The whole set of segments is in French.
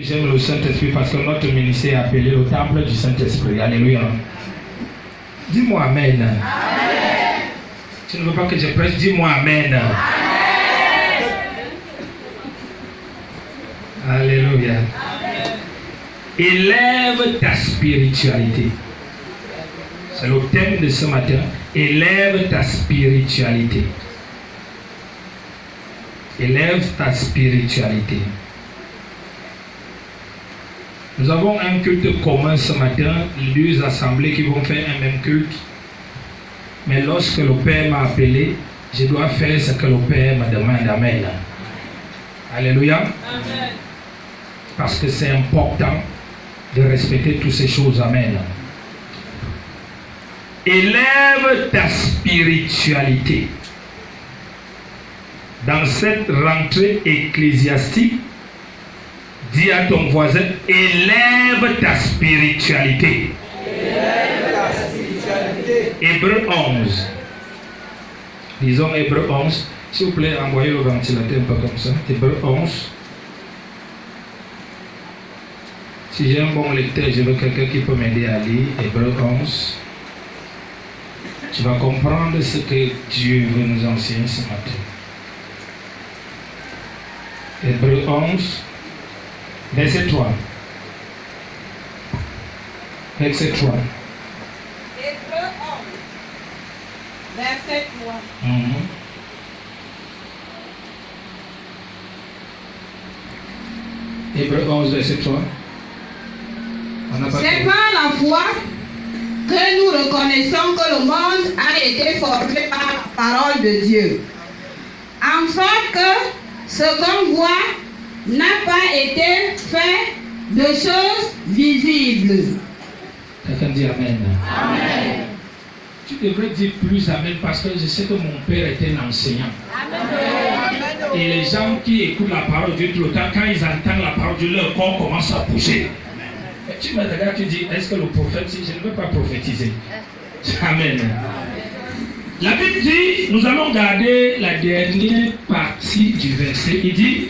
J'aime le Saint-Esprit parce que notre ministère est appelé le temple du Saint-Esprit. Alléluia. Dis-moi Amen. Amen. Tu ne veux pas que je prêche, dis-moi Amen. Amen. Alléluia. Amen. Élève ta spiritualité. C'est le thème de ce matin. Élève ta spiritualité. Élève ta spiritualité. Nous avons un culte commun ce matin, deux assemblées qui vont faire un même culte. Mais lorsque le Père m'a appelé, je dois faire ce que le Père me demande. Amen. Alléluia. Amen. Parce que c'est important de respecter toutes ces choses. Amen. Élève ta spiritualité. Dans cette rentrée ecclésiastique, dis à ton voisin, élève ta spiritualité. Élève ta spiritualité. Hébreux 11. Disons Hébreux 11. S'il vous plaît, envoyez le ventilateur un peu comme ça. Hébreux 11. Si j'ai un bon lecteur, je veux quelqu'un qui peut m'aider à lire. Hébreux 11. Tu vas comprendre ce que Dieu veut nous enseigner ce matin. Hébreux 11. Verset 3. Verset 3. Hébreux 11. Verset 3. Hébreux 11, verset 3. C'est par la foi que nous reconnaissons que le monde a été formé par la parole de Dieu. En sorte que ce qu'on voit n'a pas été fait de choses visibles. Quelqu'un dit Amen. Amen. Tu devrais dire plus Amen parce que je sais que mon père était un enseignant. Amen. Et les gens qui écoutent la parole de Dieu tout le temps, quand ils entendent la parole de Dieu, leur corps commence à bouger. Et tu me regardes, tu dis, est-ce que le prophète, je ne veux pas prophétiser. Amen. La Bible dit, nous allons garder la dernière partie du verset. Il dit,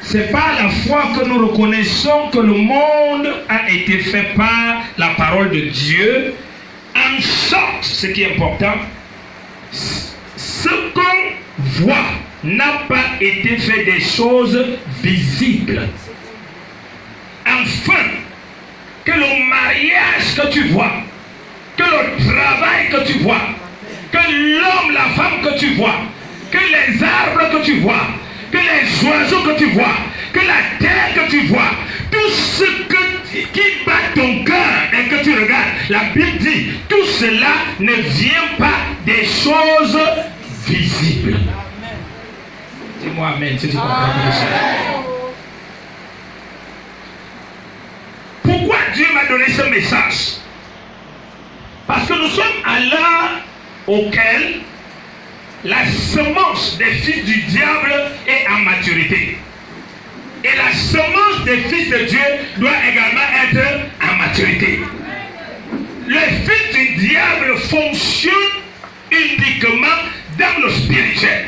c'est par la foi que nous reconnaissons que le monde a été fait par la parole de Dieu, en sorte, ce qui est important, ce qu'on voit n'a pas été fait des choses visibles. Enfin, que le mariage que tu vois, que le travail que tu vois, que l'homme, la femme que tu vois, que les arbres que tu vois, que les oiseaux que tu vois, que la terre que tu vois, tout ce qui bat ton cœur et que tu regardes, la Bible dit, tout cela ne vient pas des choses visibles. Dis-moi Amen si tu comprends ça. Pourquoi Dieu m'a donné ce message? Parce que nous sommes à l'heure auquel la semence des fils du diable est en maturité. Et la semence des fils de Dieu doit également être en maturité. Les fils du diable fonctionnent uniquement dans le spirituel.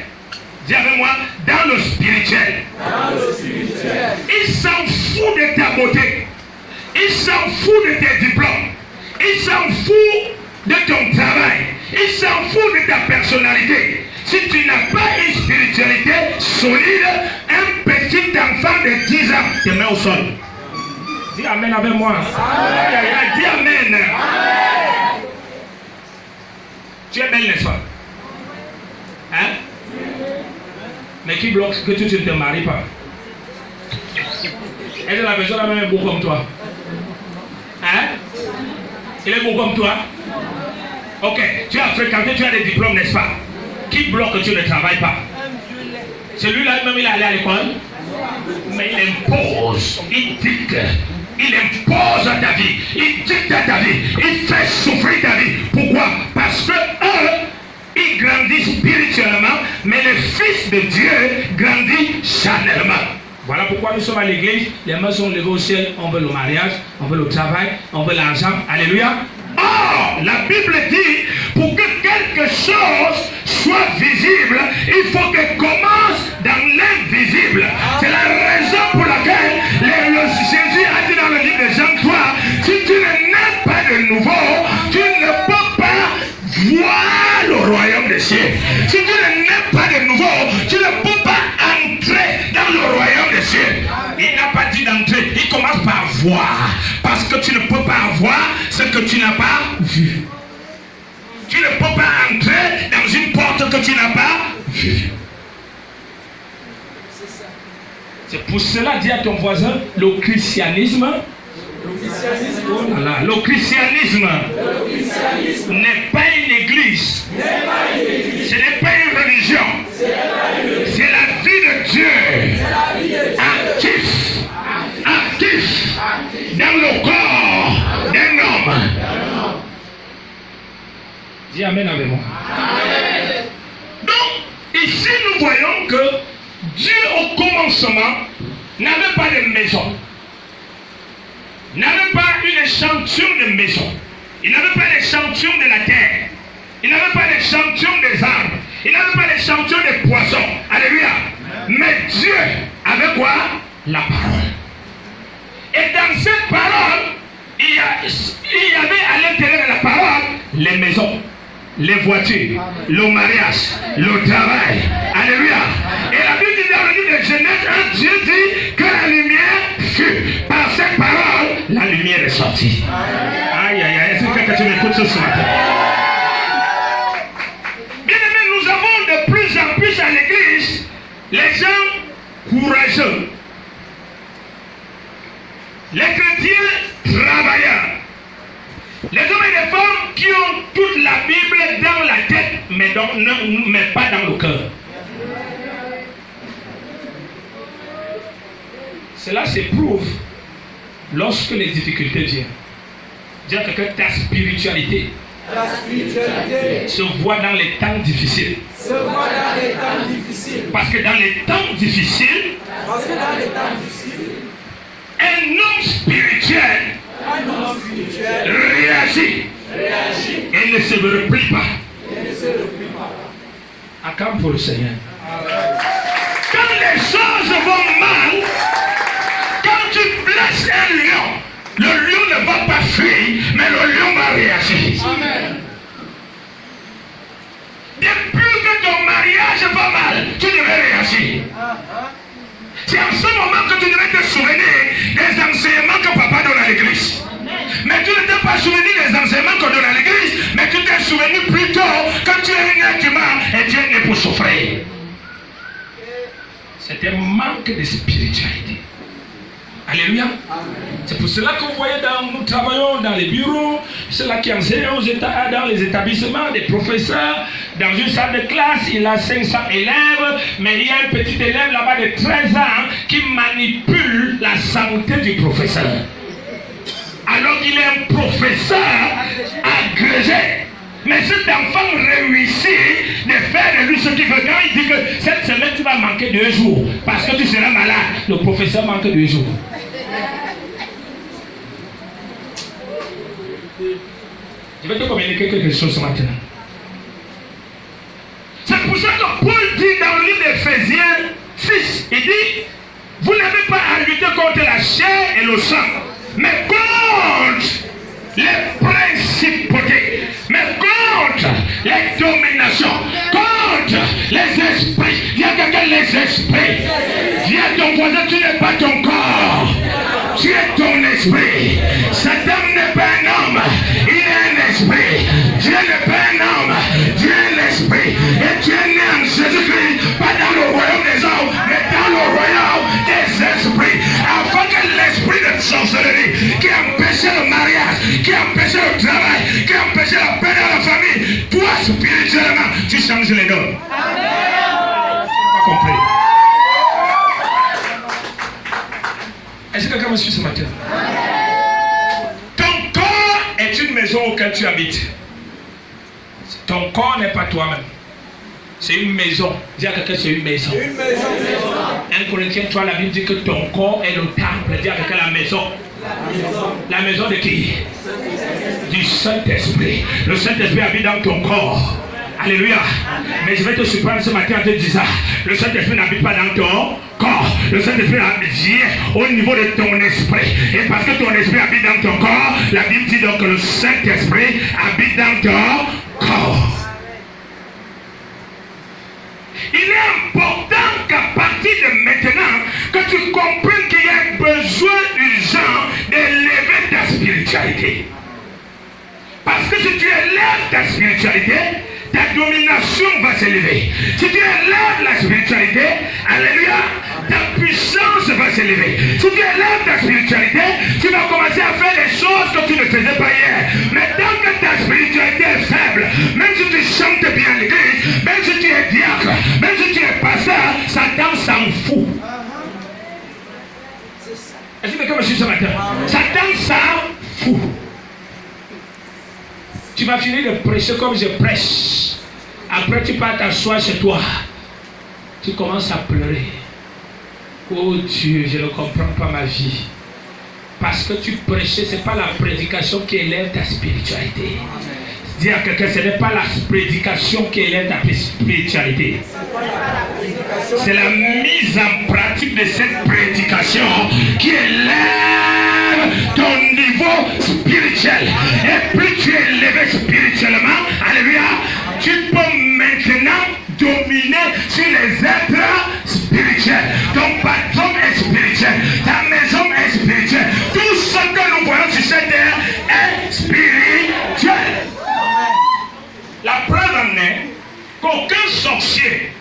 Dis avec moi, dans le spirituel. Dans le spirituel. Il s'en fout de ta beauté. Il s'en fout de tes diplômes. Il s'en fout de ton travail. Il s'en fout de ta personnalité. Si tu n'as pas une spiritualité solide, un petit enfant de 10 ans te met au sol. Dis Amen avec moi. Amen. Dis Amen. Amen. Tu es belle, n'est-ce pas? Hein? Mais qui bloque que tu ne te maries pas? Est-ce que la personne a même un beau comme toi? Hein? Il est beau comme toi? Ok, tu as fréquenté, tu as des diplômes, n'est-ce pas? Qui bloque que tu ne travailles pas? Celui-là même il est allé à l'école, mais il impose, il dicte, il impose à ta vie, il dicte à ta vie, il fait souffrir ta vie. Pourquoi? Parce que eux, ils grandissent spirituellement, mais le Fils de Dieu grandit charnellement. Voilà pourquoi nous sommes à l'église, les mains sont levées au ciel, on veut le mariage, on veut le travail, on veut l'argent. Alléluia. Or, la Bible dit, pour que quelque chose soit visible, il faut qu'elle commence dans l'invisible. C'est la raison pour laquelle le tu ne nais pas de nouveau, tu ne peux pas voir le royaume des cieux. Si tu ne nais pas de nouveau, tu ne peux pas entrer dans le royaume des cieux. Il n'a pas dit d'entrer, il commence par voir. Parce que tu ne peux pas voir ce que tu n'as pas vu. Tu ne peux pas entrer dans une porte que tu n'as pas vue. C'est pour cela, dis à ton voisin, le christianisme le christianisme n'est pas une église. Ce n'est pas une religion. C'est la vie de Dieu. Actif dans le corps d'un homme. Dis amen avec moi. Donc, ici nous voyons que Dieu au commencement n'avait pas de maison. N'avait pas une échantillon de maison. Il n'avait pas l'échantillon de la terre. Il n'avait pas l'échantillon des arbres. Il n'avait pas l'échantillon des poissons. Alléluia. Mais Dieu avait quoi? La parole. Et dans cette parole, il y avait à l'intérieur de la parole les maisons, les voitures, le mariage, le travail. Alléluia. Et la Bible dit dans le livre de Genèse 1, Dieu dit que la lumière fut. Par cette parole, la lumière est sortie. Aïe, aïe, aïe. Est-ce que tu m'écoutes ce matin? Bien aimé, nous avons de plus en plus à l'église les gens courageux. Les chrétiens travailleurs. Les hommes et les femmes qui ont toute la Bible dans la tête, mais pas dans le cœur. Cela s'éprouve lorsque les difficultés viennent. Dis à quelqu'un, ta spiritualité se voit dans les temps difficiles. Parce que dans les temps difficiles, un homme spirituel réagit et ne se replie pas. À quand pour le Seigneur? Quand les choses vont mal, quand tu blesses un lion, le lion ne va pas fuir, mais le lion va réagir. Amen. Depuis que ton mariage va mal, tu devrais réagir. C'est en ce moment que tu devrais te souvenir des enseignements que papa donne à l'église. Mais tu ne t'es pas souvenu des enseignements qu'on donne à l'église, mais tu t'es souvenu plutôt que tu es un être humain et Dieu est né pour souffrir. C'est un manque de spiritualité. Alléluia. C'est pour cela que vous voyez, nous travaillons dans les bureaux, ceux-là qui enseignent dans les établissements, des professeurs, dans une salle de classe, il a 500 élèves, mais il y a un petit élève là-bas de 13 ans qui manipule la santé du professeur. Alors qu'il est un professeur agrégé. Mais cet enfant réussit de faire de lui ce qu'il veut. Quand il dit que cette semaine tu vas manquer 2 jours parce que tu seras malade, le professeur manque 2 jours. Je vais te communiquer quelque chose ce matin. C'est pour ça que Paul dit dans le livre d'Éphésiens 6, il dit, vous n'avez pas à lutter contre la chair et le sang, mais contre les principautés, mais contre les dominations, contre les esprits. Il y a quelqu'un, les esprits. Dis à ton voisin, tu n'es pas ton corps, tu es ton esprit. Satan n'est pas un homme, il est un esprit. Dieu n'est pas un homme, Dieu est l'esprit. Et tu es né en Jésus-Christ, pas dans le royaume des hommes, mais dans le royaume des esprits. Afin que l'esprit de sorcellerie qui empêchait le mariage, qui empêchait le travail, qui empêchait la paix dans la famille, toi spirituellement, tu changes les donnes. Pas compris. Est-ce que quelqu'un me suit ce matin? Ton corps est une maison auquel tu habites. Ton corps n'est pas toi-même. C'est une maison. Dis à quelqu'un, c'est une maison. Une maison. 1 Corinthiens 3, la Bible dit que ton corps est le temple. Dis à quelqu'un, la maison. La maison de qui? Du Saint-Esprit. Le Saint-Esprit habite dans ton corps. Alléluia. Mais je vais te surprendre ce matin en te disant, le Saint-Esprit n'habite pas dans ton corps. Le Saint-Esprit habite au niveau de ton esprit. Et parce que ton esprit habite dans ton corps, la Bible dit donc que le Saint-Esprit habite dans ton corps. Il est important qu'à partir de maintenant, que tu comprennes qu'il y a besoin urgent d'élever ta spiritualité. Parce que si tu élèves ta spiritualité, ta domination va s'élever. Si tu élèves la spiritualité, alléluia, ta puissance va s'élever. Si tu élèves ta spiritualité, tu vas commencer à faire les choses que tu ne faisais pas hier. Mais tant que ta spiritualité est faible, même si tu chantes bien l'église, même si tu es diacre, même si tu es pasteur, Satan s'en fout. Est-ce que quelqu'un me suit ce matin? Satan s'en fout. Tu vas finir de prêcher comme je prêche. Après, tu pars t'asseoir chez toi. Tu commences à pleurer. Oh Dieu, je ne comprends pas ma vie. Parce que tu prêchais, ce n'est pas la prédication qui élève ta spiritualité. Dis à quelqu'un, ce n'est pas la prédication qui élève ta spiritualité. C'est la mise en pratique de cette prédication qui élève ton niveau spirituel. Et plus tu es élevé spirituellement, alléluia, tu peux maintenant dominer sur les êtres spirituels. Ton patron est spirituel, ta maison est spirituelle. Tout ce que nous voyons sur cette terre est spirituel. La preuve en est qu'aucun sorcier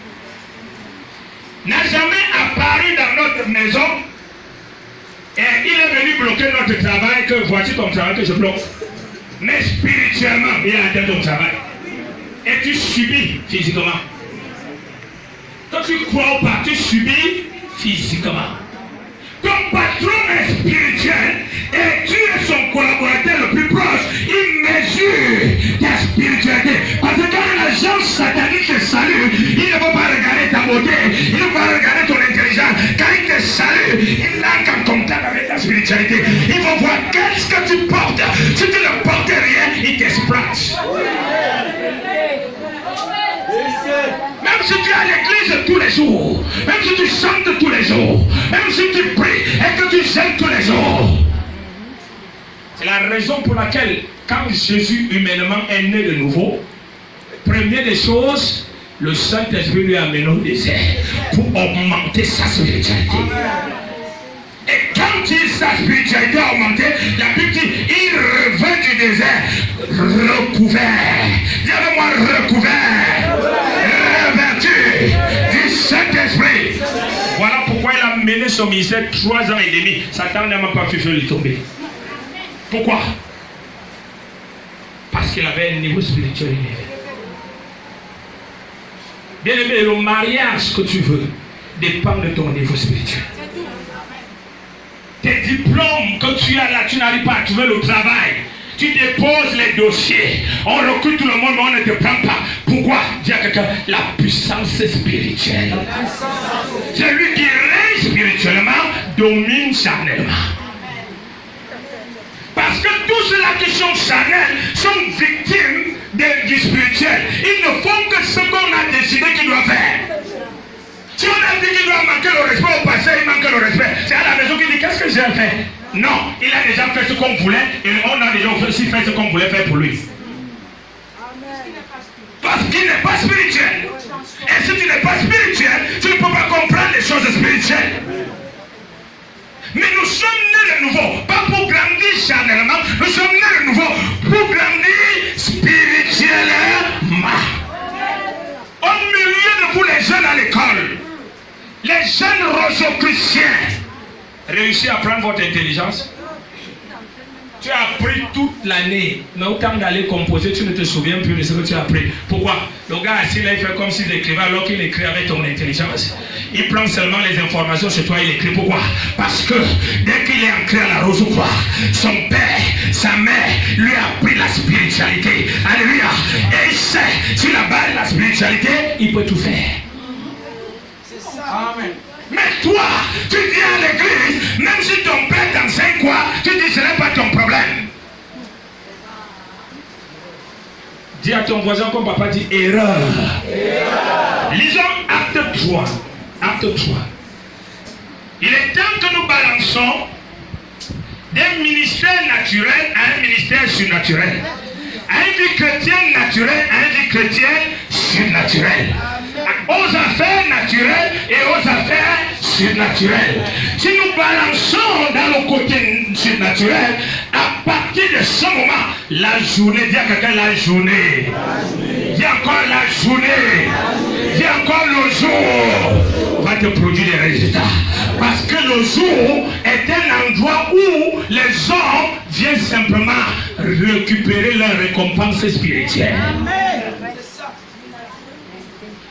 n'a jamais apparu dans notre maison et il est venu bloquer notre travail, que voici ton travail que je bloque. Mais spirituellement, il a atteint ton travail. Et tu subis physiquement. Quand tu crois ou pas, tu subis physiquement. Ton patron est spirituel et tu es son collaborateur le plus proche. Il mesure ta spiritualité. Parce que quand un agent satanique te salue, il ne va pas regarder ta beauté, il ne va pas regarder ton intelligence. Quand il te salue, il n'a qu'un contact avec ta spiritualité. Il va voir qu'est-ce que tu portes. Si tu ne portes rien, il t'exploite. Même si tu es à l'église tous les jours, même si tu chantes tous les jours, même si tu pries et que tu jeûnes tous les jours. C'est la raison pour laquelle, quand Jésus humainement est né de nouveau, première des choses, le Saint-Esprit lui a amené au désert pour augmenter sa spiritualité. Et quand sa spiritualité a augmenté, la Bible dit, il revint du désert recouvert. Dis avec moi, recouvert. Revêtu du Saint-Esprit. Voilà pourquoi il a mené son ministère 3 ans et demi. Satan n'a même pas pu faire lui tomber. Pourquoi? Parce qu'il avait un niveau spirituel élevé. Bien aimé, le mariage que tu veux dépend de ton niveau spirituel. Tes diplômes que tu as là, tu n'arrives pas à trouver le travail. Tu déposes les dossiers. On recrute tout le monde, mais on ne te prend pas. Pourquoi? Dis à quelqu'un, la puissance spirituelle. Celui qui règne spirituellement domine charnellement. Parce que tous ceux-là qui sont charnels sont victimes du spirituel. Ils ne font que ce qu'on a décidé qu'ils doivent faire. Si on a dit qu'il doit manquer le respect au passé, il manque le respect. C'est à la maison qu'il dit, qu'est-ce que j'ai fait? Non, il a déjà fait ce qu'on voulait et on a déjà aussi fait ce qu'on voulait faire pour lui. Parce qu'il n'est pas spirituel. Et si tu n'es pas spirituel, tu ne peux pas comprendre les choses spirituelles. Mais nous sommes nés de nouveau, pas pour grandir charnellement, nous sommes nés de nouveau pour grandir spirituellement. Au milieu de vous les jeunes à l'école, les jeunes rosicruciens, réussissez à prendre votre intelligence. Tu as appris toute l'année, mais autant d'aller composer, tu ne te souviens plus de ce que tu as appris. Pourquoi? Le gars assis là, il fait comme s'il écrivait alors qu'il écrit avec ton intelligence. Il prend seulement les informations chez toi, il écrit. Pourquoi? Parce que dès qu'il est ancré à la Rosicruce, son père, sa mère lui a appris la spiritualité. Alléluia. Et il sait, sur la base de la spiritualité, il peut tout faire. C'est ça. Amen. Mais toi, tu viens à l'église, même si ton père t'enseigne quoi, tu dis ce n'est pas ton problème. Dis à ton voisin comme papa dit erreur. Lisons acte 3. Acte 3. Il est temps que nous balançons d'un ministère naturel à un ministère surnaturel. À une vie chrétienne naturelle, à une vie chrétienne surnaturelle. Aux affaires naturelles et aux affaires surnaturelles. Si nous balançons dans le côté surnaturel, à partir de ce moment, la journée, dis à quelqu'un la journée. Dis encore la journée. Dis encore le jour va te produire des résultats. Parce que le jour est un endroit où les hommes viennent simplement récupérer leur récompense spirituelle.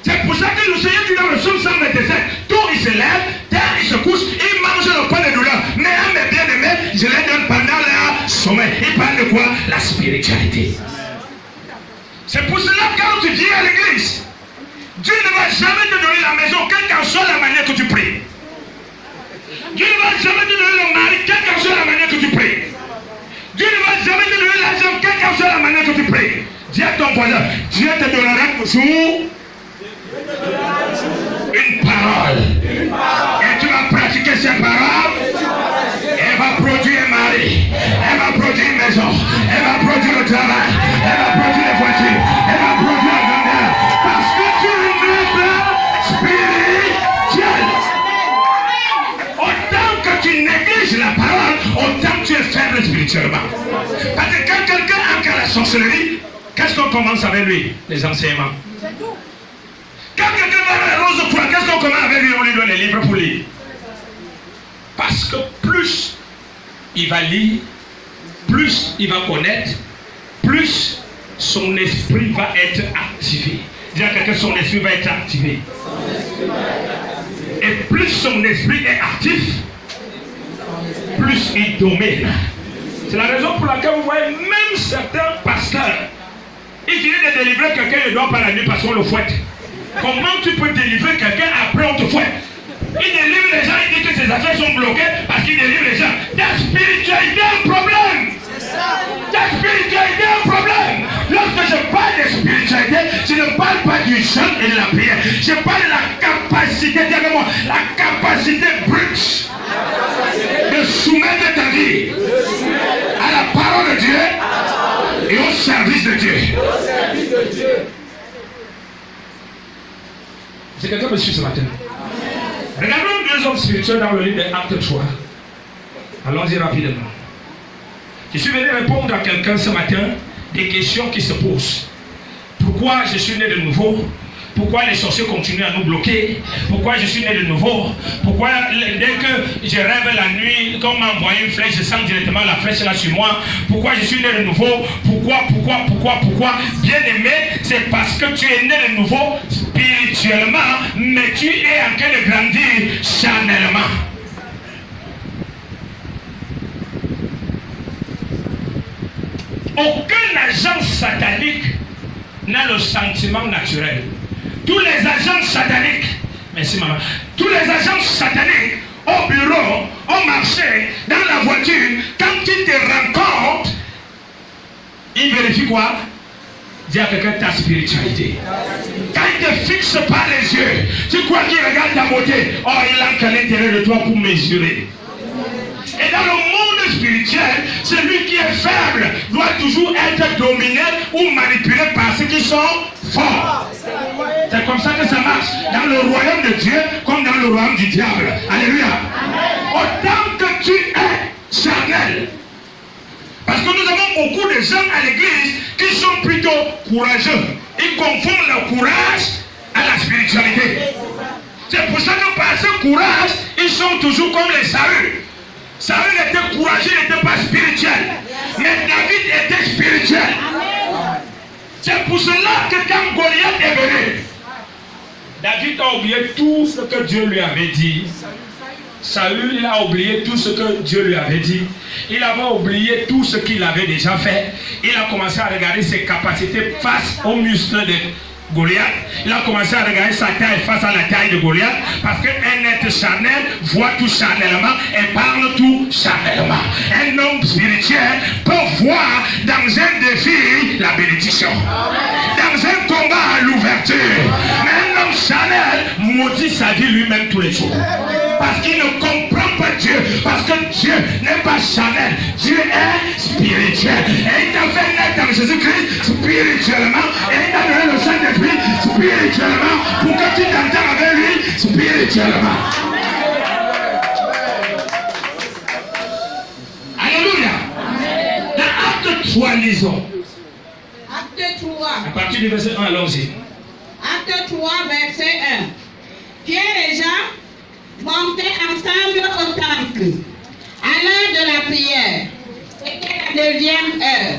C'est pour ça que le Seigneur dit dans le psaume 127, tôt il se lève, tard il se couche, il mange le pain de douleur. Mais à mes bien-aimés, je les donne pendant leur sommeil. Il parle de quoi? La spiritualité. C'est pour cela que quand tu viens à l'église, Dieu ne va jamais te donner la maison, quelle qu'en soit la manière que tu pries. Dieu ne va jamais te donner le mari, quelle qu'en soit la manière que tu pries. Dieu ne va jamais te donner l'argent, quelle qu'en soit la manière que tu pries. Dis à ton voisin, Dieu te donnera toujours une parole. Et tu vas pratiquer ces paroles. Elle va produire un mari. Elle va produire une maison. Elle va produire le travail. Elle va produire les voitures. Elle va produire la grandeur. Parce que tu es une œuvre spirituelle. Autant que tu négliges la parole, autant que tu es faible spirituellement. Parce que quand quelqu'un entre à la sorcellerie, qu'est-ce qu'on commence avec lui? Les enseignements. Quand quelqu'un va à la rose de croix, qu'est-ce qu'on commence avec lui? On lui donne les livres pour lire. Parce que plus il va lire, plus il va connaître, plus son esprit va être activé. Dis à quelqu'un, son esprit va être activé. Et plus son esprit est actif, plus il domine. C'est la raison pour laquelle vous voyez même certains pasteurs, ils viennent de délivrer quelqu'un, il ne dort pas la nuit parce qu'on le fouette. Comment tu peux délivrer quelqu'un après on te fouette? Il délivre les gens, il dit que ses affaires sont bloquées parce qu'il délivre les gens. Ta spiritualité est un problème. Ta spiritualité est un problème. Lorsque je parle de spiritualité, je ne parle pas du jeûne et de la prière. Je parle de la capacité, dis avec moi, la capacité brute de soumettre ta vie à la parole de Dieu et au service de Dieu. C'est quelqu'un me suit ce matin. Regardons deux hommes spirituels dans le livre de Actes 3. Allons-y rapidement. Je suis venu répondre à quelqu'un ce matin des questions qui se posent. Pourquoi je suis né de nouveau? Pourquoi les sorciers continuent à nous bloquer? Pourquoi je suis né de nouveau? Pourquoi dès que je rêve la nuit, quand on m'a envoyé une flèche, je sens directement la flèche là sur moi? Pourquoi je suis né de nouveau? Pourquoi? Bien aimé, c'est parce que tu es né de nouveau spirituellement, mais tu es en train de grandir charnellement. Aucun agent satanique n'a le sentiment naturel. Tous les agents sataniques, merci maman, tous les agents sataniques au bureau, au marché, dans la voiture, quand ils te rencontrent, ils vérifient quoi? Dis à quelqu'un ta spiritualité. Quand ils te fixent par les yeux, tu crois qu'ils regardent ta beauté? Oh, il a qu'à l'intérieur de toi pour mesurer. Et dans le monde spirituel, celui qui est faible doit toujours être dominé ou manipulé par ceux qui sont forts. C'est comme ça que ça marche dans le royaume de Dieu comme dans le royaume du diable. Alléluia. Autant que tu es charnel. Parce que nous avons beaucoup de gens à l'église qui sont plutôt courageux. Ils confondent leur courage à la spiritualité. C'est pour ça que par ce courage, ils sont toujours comme les Saül. Saül était courageux, il n'était pas spirituel. Mais David était spirituel. C'est pour cela que quand Goliath est venu, David a oublié tout ce que Dieu lui avait dit. Saül, il a oublié tout ce que Dieu lui avait dit. Il avait oublié tout ce qu'il avait déjà fait. Il a commencé à regarder ses capacités face aux muscles de Goliath. Il a commencé à regarder sa taille face à la taille de Goliath. Parce qu'un être charnel voit tout charnellement et parle tout charnellement. Un homme spirituel peut voir dans un défi la bénédiction. Dans un combat l'ouverture. Mais un homme charnel maudit sa vie lui-même tous les jours. Parce qu'il ne comprend pas Dieu. Parce que Dieu n'est pas charnel. Dieu est spirituel. Et il t'a fait naître dans Jésus-Christ spirituellement. Et il t'a donné le Saint-Esprit spirituellement. Pour que tu t'entends avec lui spirituellement. Alléluia. Dans Acte 3, lisons. Acte 3. À partir du verset 1, allons-y. Acte 3, verset 1. Pierre et Jean montaient ensemble au temple à l'heure de la prière. C'était la 9e heure.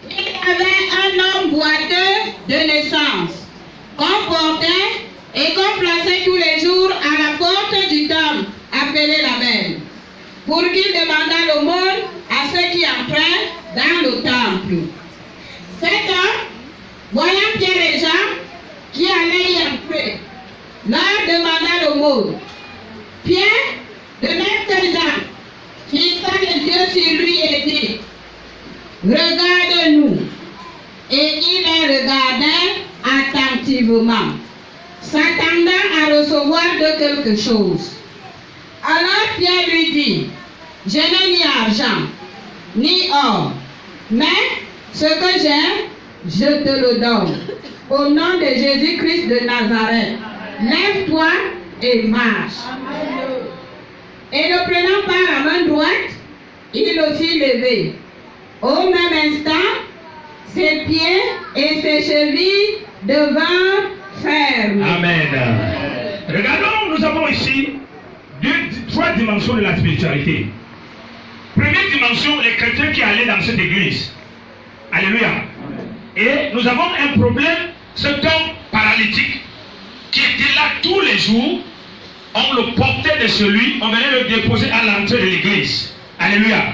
Il y avait un homme boiteux de naissance, qu'on portait et qu'on plaçait tous les jours à la porte du temple, appelé la Belle, pour qu'il demandât l'aumône à ceux qui entraient dans le temple. Cet homme, voyant Pierre et Jean qui allaient y entrer, leur demanda l'aumône. Pierre, de même que Jean, fixa les yeux sur lui et dit, regarde-nous. Et il les regardait attentivement, s'attendant à recevoir de quelque chose. Alors Pierre lui dit, je n'ai ni argent, ni or, mais ce que j'ai, je te le donne. Au nom de Jésus-Christ de Nazareth, lève-toi et marche. Et le prenant par la main droite, il le fit lever. Au même instant, ses pieds et ses chevilles devinrent fermes. Amen. Regardons, nous avons ici trois dimensions de la spiritualité. Première dimension, les chrétiens qui allaient dans cette église. Alléluia. Et nous avons un problème, cet homme paralytique qui était là tous les jours. On le portait de celui, on venait le déposer à l'entrée de l'église. Alléluia.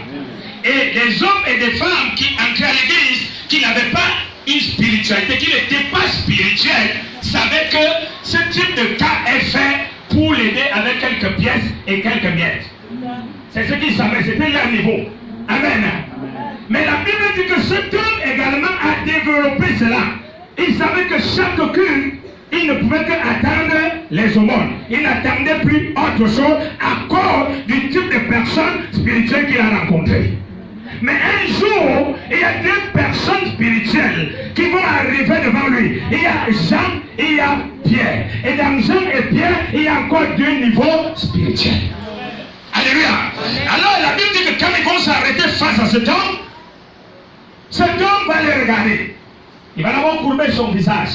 Et les hommes et des femmes qui entraient à l'église, qui n'avaient pas une spiritualité, qui n'étaient pas spirituels, savaient que ce type de cas est fait pour l'aider avec quelques pièces et quelques miettes. C'est ce qu'ils savaient, c'était leur niveau. Amen. Mais la Bible dit que cet homme également a développé cela. Il savait que chaque culte, il ne pouvait qu'attendre les aumônes. Il n'attendait plus autre chose à cause du type de personnes spirituelles qu'il a rencontrées. Mais un jour, il y a deux personnes spirituelles qui vont arriver devant lui. Il y a Jean et il y a Pierre. Et dans Jean et Pierre, il y a encore deux niveaux spirituels. Alléluia. Alors la Bible dit que quand ils vont s'arrêter face à cet homme va les regarder. Il va d'abord courber son visage.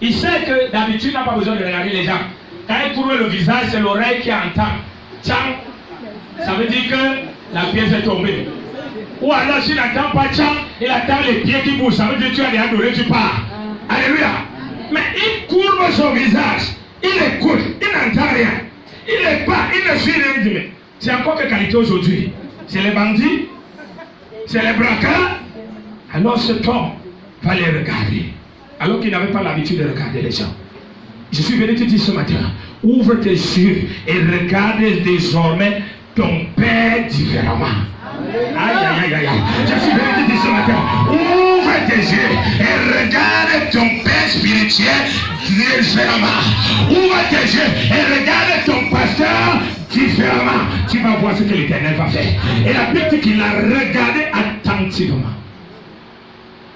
Il sait que d'habitude, il n'a pas besoin de regarder les gens. Quand il courbe le visage, c'est l'oreille qui entend. Tchang, ça veut dire que la pièce est tombée. Ou alors s'il n'entend pas tchang, il attend les pieds qui bougent. Ça veut dire que tu as déjà adoré, tu pars. Alléluia. Mais il courbe son visage. Il écoute, il n'entend rien. Il n'est pas, il ne suit rien du tout. C'est encore quelle qualité aujourd'hui? C'est les bandits? C'est les braqueurs? Alors cet homme va les regarder. Alors qu'il n'avait pas l'habitude de regarder les gens. Je suis venu te dire ce matin, ouvre tes yeux et regarde désormais ton Père différemment. Aïe, aïe, aïe, aïe. Je suis venu te dire ce matin, ouvre tes yeux et regarde ton Père spirituel différemment. Ouvre tes yeux et regarde ton pasteur différemment. Tu vas voir ce que l'Éternel va faire. Et la Bible dit qu'il a regardé attentivement.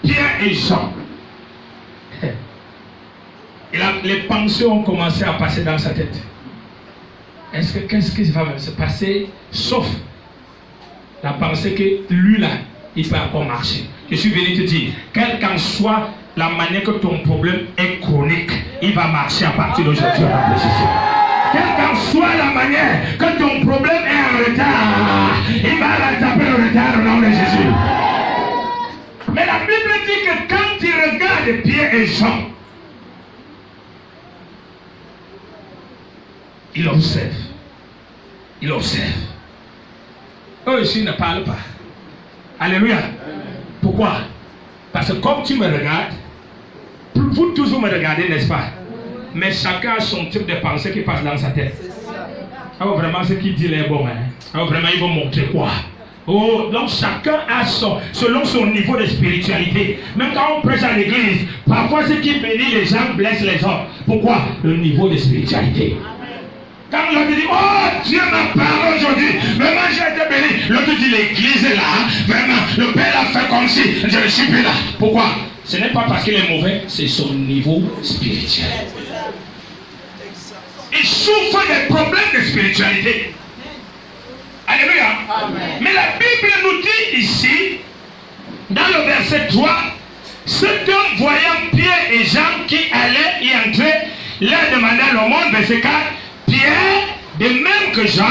Pierre et Jean. Et là, les pensées ont commencé à passer dans sa tête. Qu'est-ce qui va se passer? Sauf la pensée que lui là, il peut encore marcher. Je suis venu te dire, quelle qu'en soit la manière que ton problème est chronique, il va marcher à partir d'aujourd'hui. Quelle qu'en soit la manière que ton problème est en retard, il va rattraper le retard au nom de Jésus. Mais la Bible dit que quand il regarde Pierre et Jean, il observe. Il observe. Eux ici ne parlent pas. Alléluia. Pourquoi? Parce que comme tu me regardes, vous toujours me regardez, n'est-ce pas? Mais chacun a son type de pensée qui passe dans sa tête. Alors vraiment, ce qu'il dit est bon. Alors vraiment, il va montrer quoi? Oh, donc chacun a selon son niveau de spiritualité. Même quand on prêche à l'église, parfois ce qui bénit les gens blesse les autres. Pourquoi? Le niveau de spiritualité. Quand l'autre dit, oh, Dieu m'a parlé aujourd'hui, vraiment j'ai été béni. L'autre dit, l'église est là, vraiment, le Père a fait comme si je ne suis plus là. Pourquoi? Ce n'est pas parce qu'il est mauvais, c'est son niveau spirituel. Il souffre des problèmes de spiritualité. Alléluia. Amen. Mais la Bible nous dit ici, dans le verset 3, cet homme voyant Pierre et Jean qui allaient y entrer, leur demanda le monde, verset 4, Pierre, de même que Jean,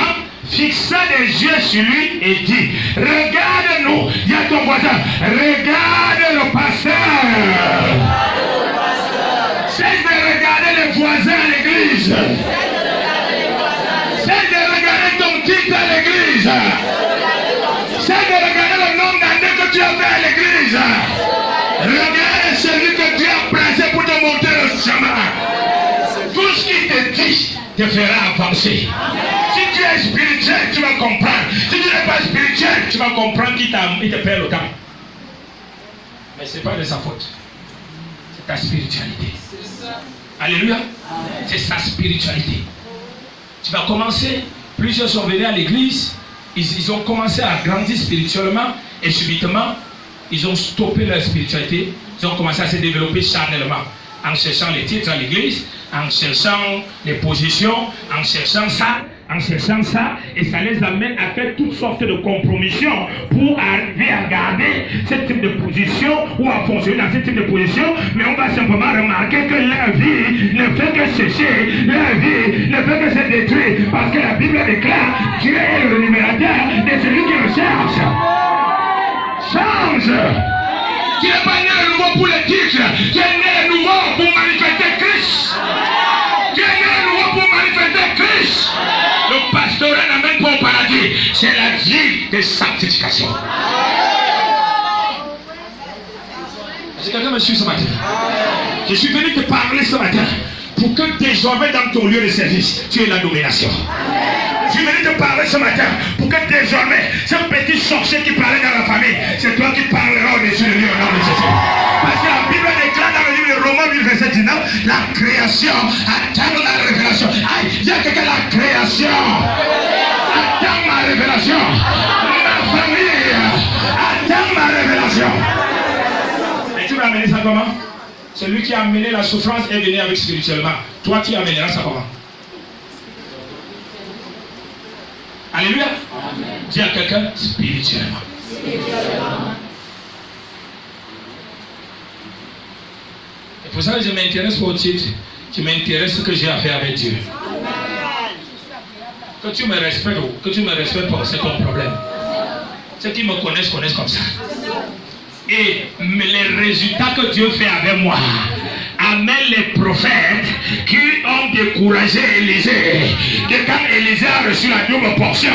fixa des yeux sur lui et dit, regarde-nous, dis à ton voisin, regarde le pasteur. Cesse de regarder les voisins à l'église. Cesse de regarder ton titre à l'église. Cesse de regarder le nombre d'années que tu as fait à l'église. Regarde celui que Dieu a placé pour te montrer le chemin. Tout ce qu'il te dit te fera avancer. Si tu es spirituel, tu vas comprendre. Si tu n'es pas spirituel, tu vas comprendre qu'il te perd le temps. Mais ce n'est pas de sa faute. C'est ta spiritualité. Alléluia. C'est sa spiritualité. Tu vas commencer, plusieurs sont venus à l'église, ils ont commencé à grandir spirituellement et subitement, ils ont stoppé leur spiritualité, ils ont commencé à se développer charnellement, en cherchant les titres à l'église, en cherchant les positions, en cherchant ça, et ça les amène à faire toutes sortes de compromissions pour arriver à garder ce type de position ou à fonctionner dans ce type de position, mais on va simplement remarquer que leur vie ne fait que sécher, leur vie ne fait que se détruire, parce que la Bible déclare Dieu est le rémunérateur de celui qui le cherche. Change! Tu n'es pas né de nouveau pour le titre, tu es né de nouveau pour manifester Christ. Tu es né de nouveau pour manifester Christ. Le pastorat n'amène pas au paradis, c'est la vie de sanctification. Est-ce que quelqu'un me suit ce matin? Je suis venu te parler ce matin pour que désormais dans ton lieu de service, tu aies la domination. Je suis venu te parler ce matin pour que désormais, ce petit sorcier qui parlait dans la famille, c'est toi qui parleras au-dessus de lui au nom de Jésus. Parce que la Bible déclare dans le livre de Romains 8, verset 19, la création attend la révélation. Aïe, il y a quelqu'un, la création attend ma révélation. Ma famille attend ma révélation. Et tu vas amener ça comment? Celui qui a amené la souffrance est venu avec spirituellement. Toi, tu amèneras ça comment? Alléluia. Dis à quelqu'un spirituellement. Et pour ça que je m'intéresse pas au titre, je m'intéresse à ce que j'ai à faire avec Dieu. Que tu me respectes ou que tu me respectes pas, c'est ton problème. Ceux qui me connaissent comme ça. Et les résultats que Dieu fait avec moi amènent les prophètes qui ont découragé Élisée. Que quand Élisée a reçu la double portion,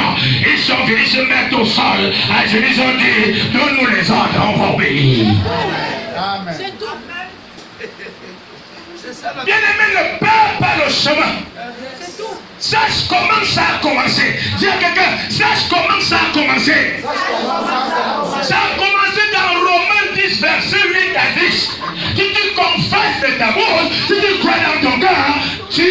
ils sont venus se mettre au sol. À genoux, ils ont dit, donne-nous les ordres, on va obéir. Amen. C'est tout. Bien aimé, ne perds pas le chemin. Sache comment ça a commencé. Dis à quelqu'un, sache comment ça a commencé. Ça a commencé dans Romains 10, verset 8 à 10. Si tu confesses de ta bouche, si tu crois dans ton cœur, tu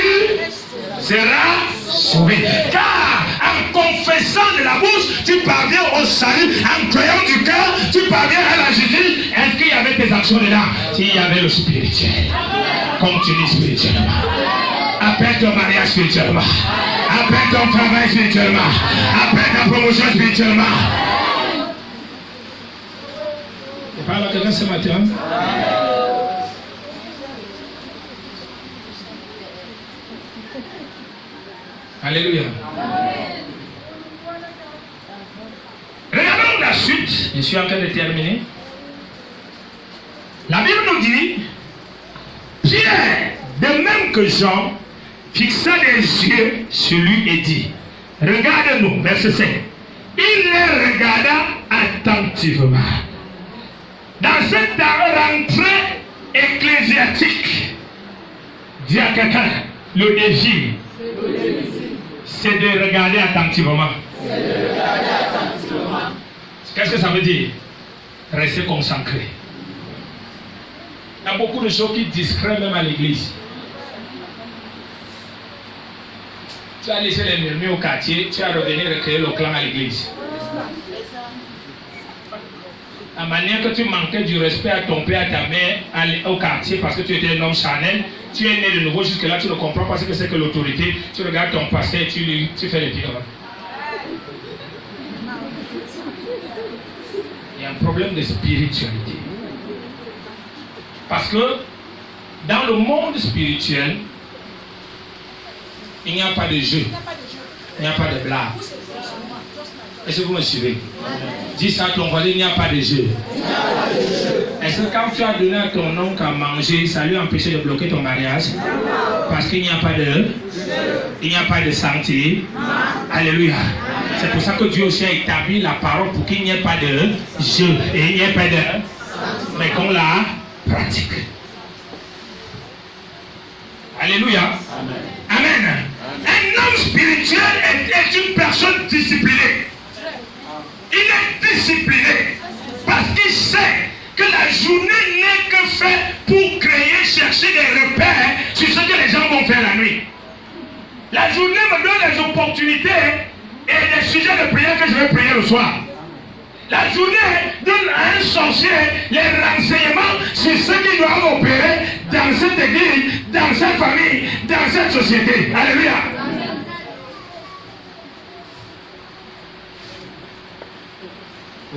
seras sauvé. Car en confessant de la bouche, tu parviens au salut. En croyant du cœur, tu parviens à la justice. Est-ce qu'il y avait des actions dedans? S'il y avait le spirituel. Continue spirituellement. Appelle ton mariage spirituellement. Appelle ton travail spirituellement. Appelle ta promotion spirituellement. Je parle à quelqu'un ce matin. Alléluia. Regardons la suite. Je suis en train de terminer. La Bible nous dit, Pierre, de même que Jean, fixa les yeux sur lui et dit, regarde-nous, verset 5. Il les regarda attentivement. Dans cette rentrée ecclésiastique, dis à quelqu'un, le défi, c'est de regarder attentivement. Qu'est-ce que ça veut dire? Rester concentré. Il y a beaucoup de gens qui discrètent même à l'église. Tu as laissé les murmures au quartier, tu as revenu recréer le clan à l'église. La manière que tu manquais du respect à ton père, à ta mère, au quartier, parce que tu étais un homme charnel, tu es né de nouveau, jusque-là, tu ne comprends pas ce que c'est que l'autorité. Tu regardes ton pasteur et tu fais les pieds. Il y a un problème de spiritualité. Parce que dans le monde spirituel, il n'y a pas de jeu. Il n'y a pas de blague. Est-ce que vous me suivez? Dis ça à ton voisin, il n'y a pas de jeu. Est-ce que quand tu as donné à ton oncle à manger, ça lui a empêché de bloquer ton mariage? Parce qu'il n'y a pas de santé. Alléluia. C'est pour ça que Dieu aussi a établi la parole pour qu'il n'y ait pas de jeu. Et il n'y ait pas de... Mais qu'on la pratique. Alléluia. Amen. Un homme spirituel est une personne disciplinée. Il est discipliné parce qu'il sait que la journée n'est que faite pour créer, chercher des repères sur ce que les gens vont faire la nuit. La journée me donne des opportunités et des sujets de prière que je vais prier le soir. La journée donne à un sorcier les renseignements sur ce qu'ils doivent opérer dans cette église, dans cette famille, dans cette société. Alléluia.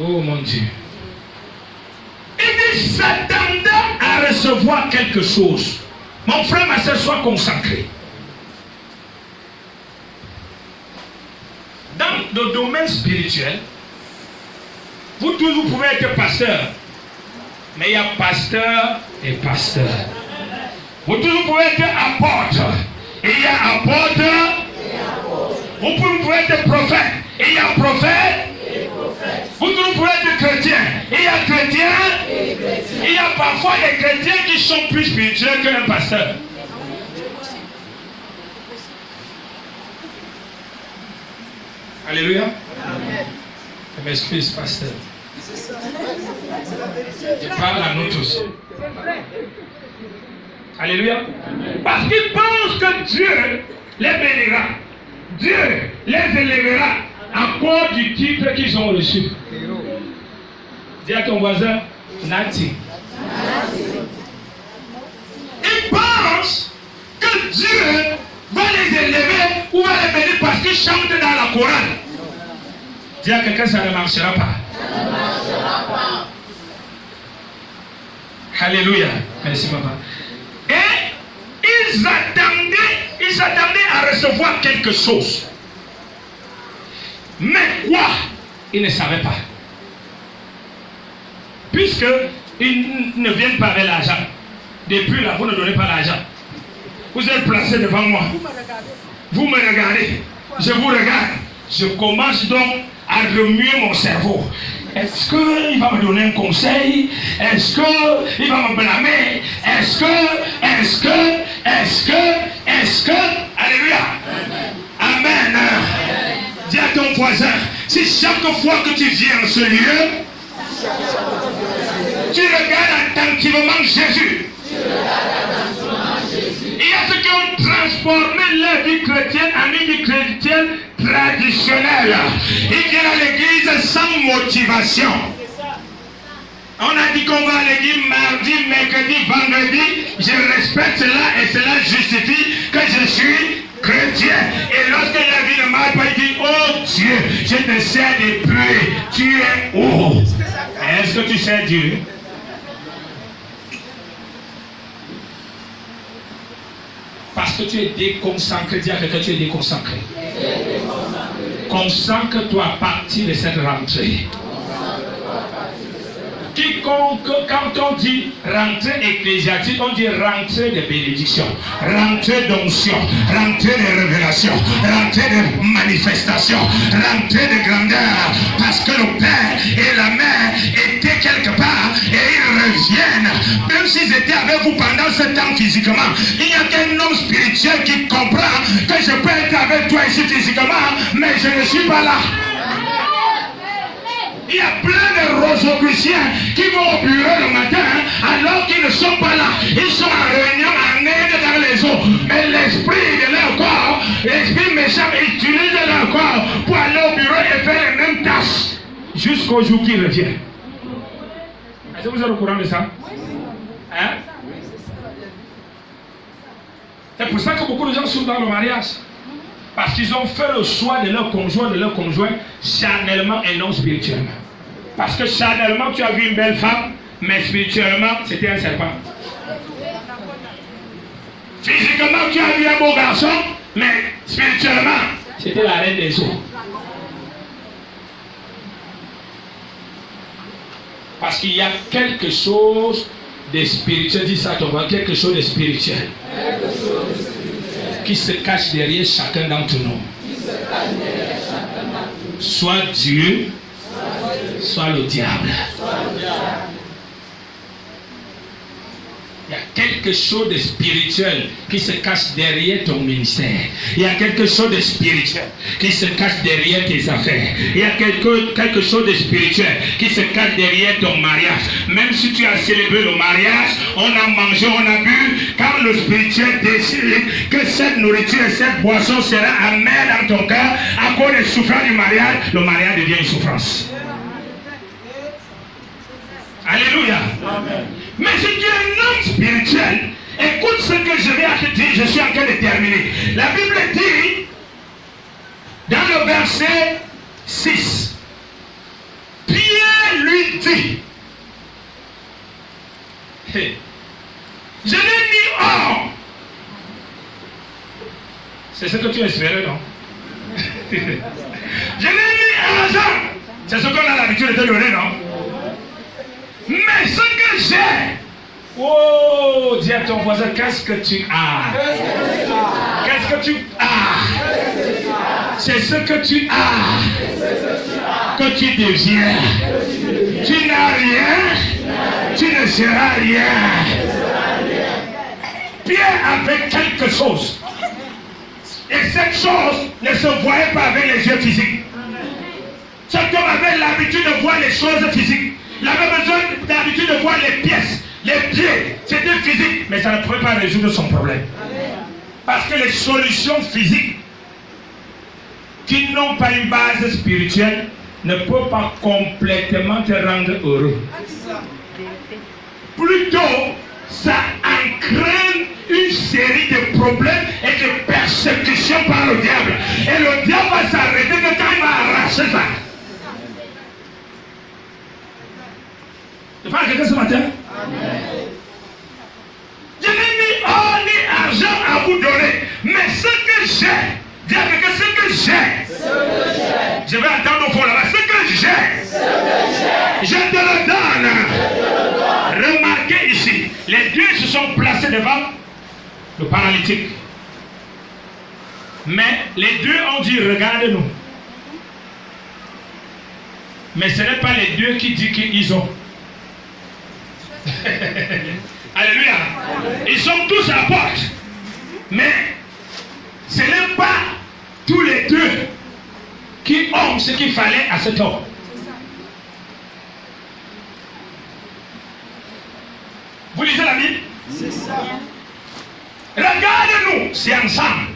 Oh mon Dieu. Il dit, s'attendant à recevoir quelque chose. Mon frère, ma soeur, sois consacré. Dans le domaine spirituel, vous tous, vous pouvez être pasteur. Mais il y a pasteur et pasteur. Vous tous, vous pouvez être apôtre. Et il y a apôtre. Vous pouvez être prophète. Et il y a prophète. Vous tous, vous pouvez être chrétien. Et il y a chrétien. Il y a parfois des chrétiens qui sont plus spirituels qu'un pasteur. Alléluia. Amen. Je m'excuse, pasteur. Je parle à nous tous. Alléluia. Parce qu'ils pensent que Dieu les bénira. Dieu les élèvera à cause du titre qu'ils ont reçu. Dis à ton voisin, Nati. Ils pensent que Dieu va les élever ou va les bénir parce qu'ils chantent dans la chorale. Dis à quelqu'un, ça ne marchera pas. Ça ne marchera pas. Alléluia. Merci, papa. Et ils s'attendaient à recevoir quelque chose. Mais quoi? Ils ne savaient pas. Puisqu'ils ne viennent pas avec l'argent. Depuis là, vous ne donnez pas l'argent. Vous êtes placé devant moi. Vous me regardez. Je vous regarde. Je commence donc à remuer mon cerveau. Est-ce qu'il va me donner un conseil? Est-ce qu'il va me blâmer? Est-ce que Alléluia. Amen. Dis à ton voisin, si chaque fois que tu viens en ce lieu, tu regardes attentivement Jésus. Il y a ceux qui ont transformé leur vie chrétienne en une vie chrétienne traditionnelle. Ils viennent à l'église sans motivation. On a dit qu'on va à l'église mardi, mercredi, vendredi. Je respecte cela et cela justifie que je suis chrétien. Et lorsque la vie ne marche pas, il dit, oh Dieu, je te sers depuis. Tu es où? Est-ce que tu sais Dieu? Parce que tu es déconcentré. Dis à quelqu'un, tu es déconcentré. Consacre-toi à partir de cette rentrée. Quiconque, quand on dit rentrée ecclésiastique, on dit rentrée de bénédiction, rentrée d'onction, rentrée de révélation, rentrée de manifestation, rentrée de grandeur. Parce que le père et la mère étaient quelque part et ils reviennent. Même s'ils étaient avec vous pendant ce temps physiquement, il n'y a qu'un homme spirituel qui comprend que je peux être avec toi ici physiquement, mais je ne suis pas là. Il y a plein de rosicruciens qui vont au bureau le matin alors qu'ils ne sont pas là. Ils sont en réunion en aide dans les eaux. Mais l'esprit de leur corps l'esprit méchant utilise-le encore pour aller au bureau et faire les mêmes tâches jusqu'au jour qu'il revient. Est-ce que vous êtes au courant de ça? Hein? C'est pour ça que beaucoup de gens sont dans le mariage. Parce qu'ils ont fait le choix de leur conjoint charnellement et non spirituellement. Parce que charnellement, tu as vu une belle femme, mais spirituellement, c'était un serpent. Physiquement, tu as vu un beau garçon, mais spirituellement, c'était la reine des eaux. Parce qu'il y a quelque chose de spirituel, dis ça, ton quelque chose de spirituel qui se cache derrière chacun d'entre nous. Soit Dieu, soit le diable. Il y a quelque chose de spirituel qui se cache derrière ton ministère. Il y a quelque chose de spirituel qui se cache derrière tes affaires. Il y a quelque chose de spirituel qui se cache derrière ton mariage. Même si tu as célébré le mariage, on a mangé, on a bu, quand le spirituel décide que cette nourriture et cette boisson sera amère dans ton cœur à cause des souffrances du mariage, le mariage devient une souffrance. Alléluia. Amen. Mais si tu es un homme spirituel, écoute ce que je vais te dire, je suis en train de terminer. La Bible dit, dans le verset 6, Pierre lui dit, hey, je l'ai mis hors. C'est ce que tu espérais, non? Je l'ai mis argent. C'est ce qu'on a l'habitude de te donner, non? Mais ce que j'ai, oh, dis à ton voisin, qu'est-ce que tu as? Qu'est-ce que tu as? C'est ce que tu as que tu deviens. Tu n'as rien, tu ne seras rien. Pierre avait quelque chose. Et cette chose ne se voyait pas avec les yeux physiques. Cet homme avait l'habitude de voir les choses physiques. Il avait besoin d'habitude de voir les pièces, les pieds. C'était physique, mais ça ne pouvait pas résoudre son problème. Parce que les solutions physiques qui n'ont pas une base spirituelle ne peuvent pas complètement te rendre heureux. Plutôt, ça entraîne une série de problèmes et de persécutions par le diable. Et le diable va s'arrêter que quand il va arracher ça. Tu parles à quelqu'un ce matin? Amen. Je n'ai ni or ni argent à vous donner, mais ce que j'ai, dis à quelqu'un ce que j'ai. Je vais attendre au fond là-bas, ce que j'ai, je te le donne. Remarquez ici, les deux se sont placés devant le paralytique. Mais les deux ont dit, regarde-nous. Mais ce n'est pas les deux qui disent qu'ils ont. Alléluia. Ils sont tous à la porte. Mais ce n'est pas tous les deux qui ont ce qu'il fallait à cet homme. Vous lisez la Bible? C'est ça. Regarde-nous, c'est ensemble.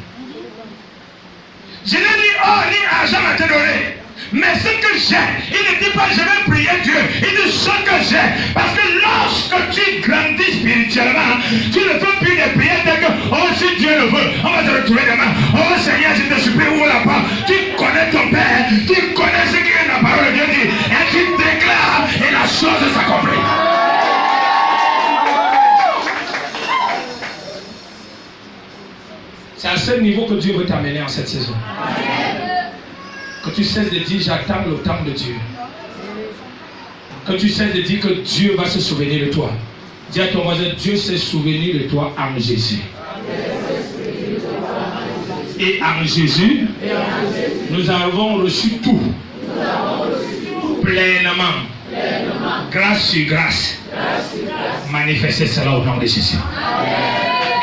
Je n'ai ni or ni argent à te donner. Mais ce que j'ai, il ne dit pas je vais prier Dieu, il dit ce que j'ai. Parce que lorsque tu grandis spirituellement, tu ne fais plus de prières dès que, oh si Dieu le veut, on va se retrouver demain. Oh Seigneur, je te supplie, ouvre la porte. Tu connais ton Père, tu connais ce que la parole de Dieu dit, et tu déclares et la chose s'accomplit. C'est à ce niveau que Dieu veut t'amener en cette saison. Que tu cesses de dire j'attends le temps de Dieu. Que tu cesses de dire que Dieu va se souvenir de toi. Dis à ton voisin, Dieu s'est souvenu de toi en Jésus. Et en Jésus, nous avons reçu tout. Pleinement. Grâce sur grâce. Manifestez cela au nom de Jésus.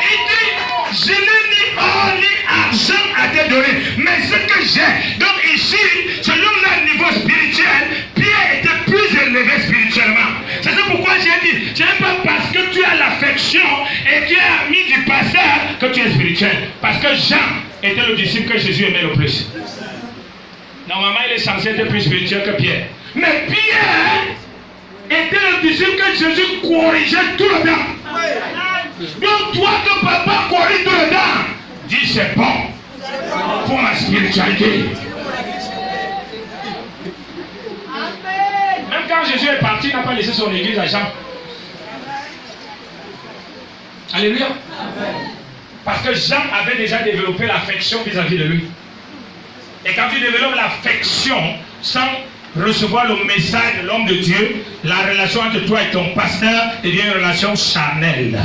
Il dit, je n'ai ni or ni argent à te donner, mais ce que j'ai. Donc ici, selon leur niveau spirituel, Pierre était plus élevé spirituellement. C'est pourquoi j'ai dit, ce n'est pas parce que tu as l'affection et tu es ami du pasteur que tu es spirituel. Parce que Jean était le disciple que Jésus aimait le plus. Normalement, il est censé être plus spirituel que Pierre. Mais Pierre était le disciple que Jésus corrigeait tout le temps. Donc toi que papa corrige tout le temps, dis c'est bon pour ma spiritualité. Même quand Jésus est parti, il n'a pas laissé son église à Jean. Alléluia. Parce que Jean avait déjà développé l'affection vis-à-vis de lui. Et quand tu développes l'affection sans recevoir le message de l'homme de Dieu, la relation entre toi et ton pasteur devient une relation charnelle.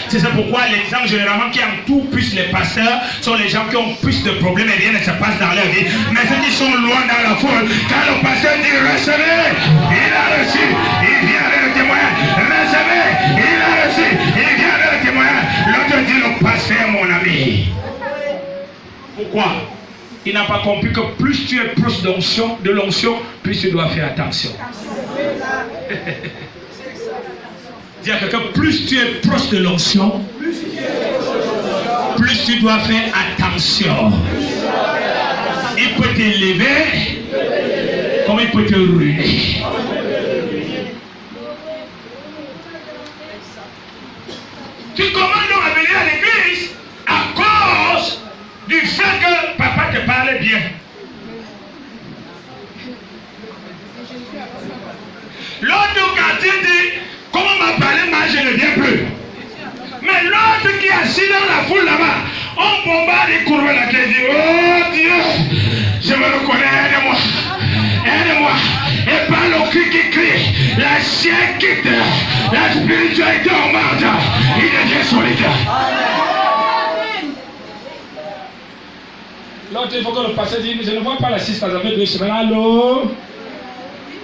C'est ça pourquoi les gens généralement qui entourent plus les pasteurs sont les gens qui ont plus de problèmes et rien ne se passe dans leur vie. Mais ceux qui sont loin dans la foule, quand le pasteur dit recevez, il a reçu, il vient avec le témoin, recevez, il a reçu, il vient avec le témoin. L'autre dit le pasteur mon ami. Pourquoi? Il n'a pas compris que plus tu es proche de l'onction, plus tu dois faire attention. Dis à quelqu'un, plus tu es proche de l'onction, plus tu dois faire attention. Il peut t'élever comme il peut te ruiner. Tu commandes donc à venir à l'église à cause du fait que papa te parlait bien. L'autre quand il dit, comment m'a parlé, moi je ne viens plus. Mais l'autre qui est assis dans la foule là-bas, on bombarde et courbe la tête et dit, oh Dieu, je me reconnais, aide-moi, aide-moi. Et par le cri qui crie, la chair quitte, la spiritualité augmente, il devient solide. L'autre, il faut que le pasteur dise, je ne vois pas la sister, ça fait 2 semaines. Allô?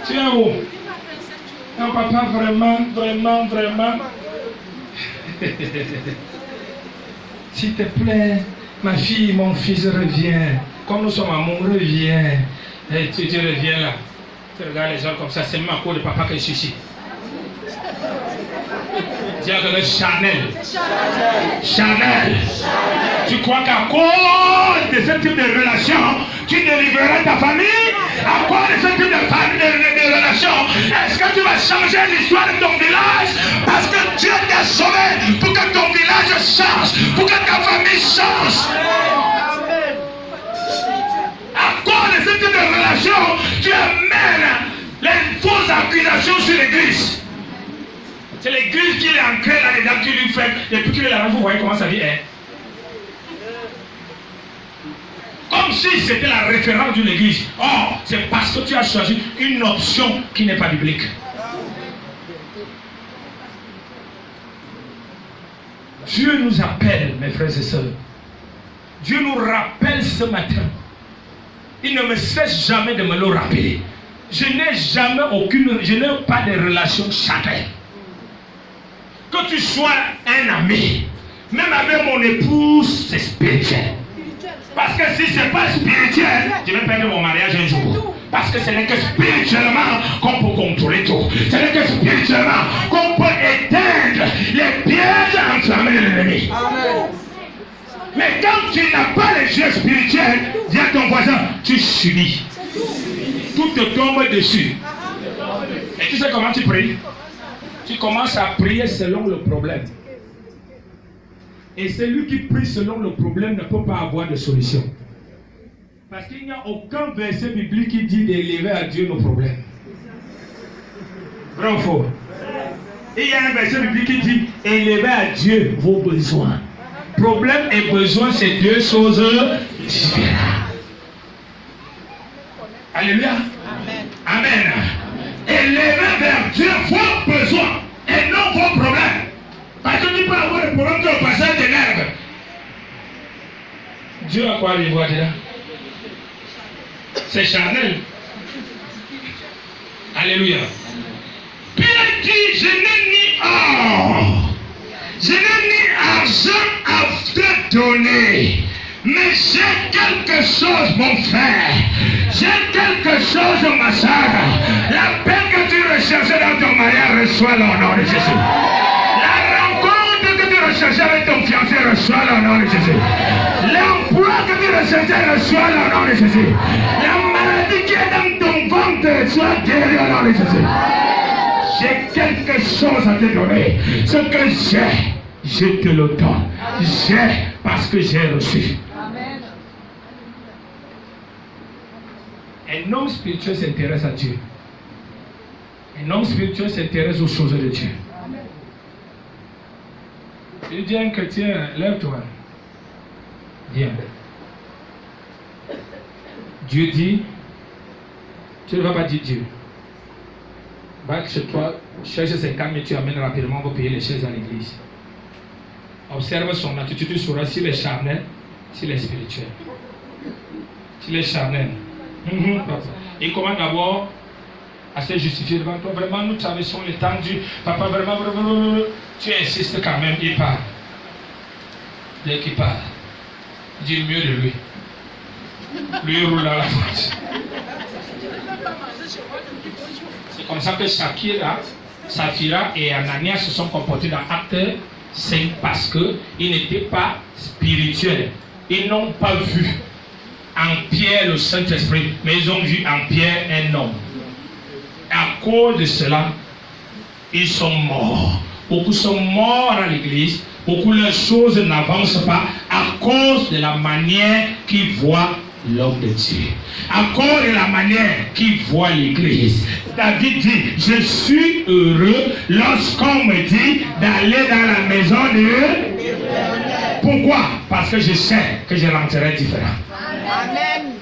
Tu es où? Non, papa, vraiment. S'il te plaît, ma fille, mon fils, reviens. Comme nous sommes amoureux, reviens. Et tu reviens là. Tu regardes les gens comme ça, c'est même à cause de papa que je suis ici. Dis à quelqu'un charnel. Charnel. Tu crois qu'à cause de ce type de relation, tu délivreras ta famille? À cause de ce type de relation, est-ce que tu vas changer l'histoire de ton village? Parce que Dieu t'a sauvé pour que ton village change, pour que ta famille change. À cause de ce type de relation, tu amènes les fausses accusations sur l'église. C'est l'église qui est ancrée là-dedans, qui lui fait. Depuis qu'il est là, vous voyez comment sa vie est. Comme si c'était la référence d'une église. Or, c'est parce que tu as choisi une option qui n'est pas biblique. Dieu nous appelle, mes frères et sœurs. Dieu nous rappelle ce matin. Il ne me cesse jamais de me le rappeler. Je n'ai pas de relation charnelle. Que tu sois un ami, même avec mon épouse, c'est spirituel. Parce que si ce n'est pas spirituel, je vais perdre mon mariage un jour. Parce que ce n'est que spirituellement qu'on peut contrôler tout. Ce n'est que spirituellement qu'on peut éteindre les pièges enflammés de l'ennemi. Mais quand tu n'as pas les yeux spirituels, dis à ton voisin, tu subis. Tout te tombe dessus. Et tu sais comment tu pries? Tu commences à prier selon le problème. Et celui qui prie selon le problème ne peut pas avoir de solution. Parce qu'il n'y a aucun verset biblique qui dit d'élever à Dieu nos problèmes. Vrai ou faux? Il y a un verset biblique qui dit élevez à Dieu vos besoins. Problème et besoin, c'est 2 choses différentes. Alléluia. Amen. Élevez vers Dieu vos besoins et non vos problèmes. Parce que tu peux avoir des problèmes que le pasteur t'énerve. Dieu a quoi lui voir dedans? C'est charnel. Alléluia. Pierre dit, je n'ai ni or, je n'ai ni argent à te donner, mais j'ai quelque chose, mon frère. J'ai quelque chose, ma soeur. La paix que tu recherchais dans ton mariage, reçois le nom de Jésus. La rencontre que tu recherchais avec ton fiancé, reçois-le au nom de Jésus. L'emploi que tu recherchais, reçois-le au nom de Jésus. La maladie qui est dans ton ventre, soit guérie au nom de Jésus. J'ai quelque chose à te donner. Ce que j'ai, je te le donne. J'ai parce que j'ai reçu. Amen. Un homme spirituel s'intéresse à Dieu. Un homme spirituel s'intéresse aux choses de Dieu. Tu dis à un chrétien, lève-toi. Viens. Dieu dit, tu ne vas pas dire Dieu. Va chez toi, cherche 50 000, tu amènes rapidement pour payer les chaises à l'église. Observe son attitude, tu sauras s'il est charnel, s'il est spirituel. S'il est charnel. Il commence d'abord à se justifier devant toi. Vraiment, nous traversons les temps du papa, vraiment, tu insistes quand même, il parle. Dès qu'il parle, dis mieux de lui. Lui, il roule dans la voiture. C'est comme ça que Saphira et Ananias se sont comportés dans Acte 5 parce qu'ils n'étaient pas spirituels. Ils n'ont pas vu en Pierre le Saint-Esprit, mais ils ont vu en Pierre un homme. À cause de cela, ils sont morts. Beaucoup sont morts à l'église. Beaucoup de choses n'avancent pas à cause de la manière qu'ils voient l'homme de Dieu. À cause de la manière qu'ils voient l'église. David dit, je suis heureux lorsqu'on me dit d'aller dans la maison de Dieu. Pourquoi? Parce que je sais que je rentrerai différent. Amen.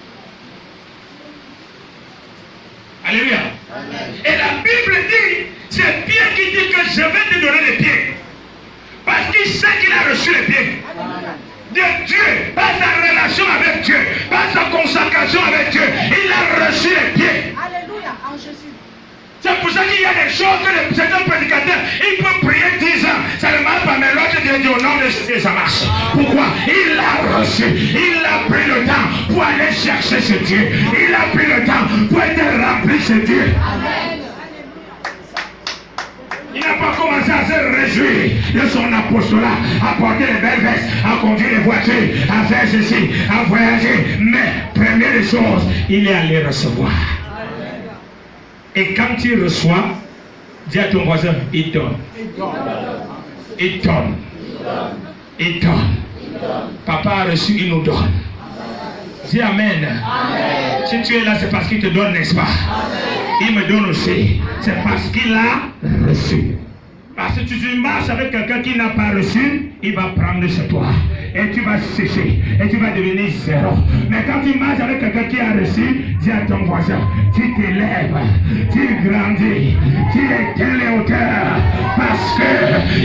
Alléluia. Amen. Et la Bible dit, c'est Pierre qui dit que je vais te donner les pieds. Parce qu'il sait qu'il a reçu les pieds. De Dieu, par sa relation avec Dieu, par sa consacration avec Dieu, il a reçu les pieds. Alléluia, en Jésus. C'est pour ça qu'il y a des choses que certains prédicateurs, ils peuvent prier 10 ans, ça ne marche pas, mais l'autre dit au nom de Jésus, ça marche. Pourquoi? Il l'a reçu, il a pris le temps pour aller chercher ce Dieu, il a pris le temps pour être rempli ce Dieu. Amen. Il n'a pas commencé à se réjouir de son apostolat, à porter les belles vestes, à conduire les voitures, à faire ceci, à voyager. Mais, première des choses, il est allé recevoir. Et quand il reçoit, dis à ton voisin, il donne. Il donne. Il donne. Papa a reçu, il nous donne. Dis Amen. Amen. Si tu es là, c'est parce qu'il te donne, n'est-ce pas? Amen. Il me donne aussi. C'est parce qu'il a reçu. Parce que tu marches avec quelqu'un qui n'a pas reçu, il va prendre chez toi. Et tu vas sécher. Et tu vas devenir zéro. Mais quand tu marches avec quelqu'un qui a reçu, dis à ton voisin, tu t'élèves, tu grandis, tu éteins les hauteurs. Parce que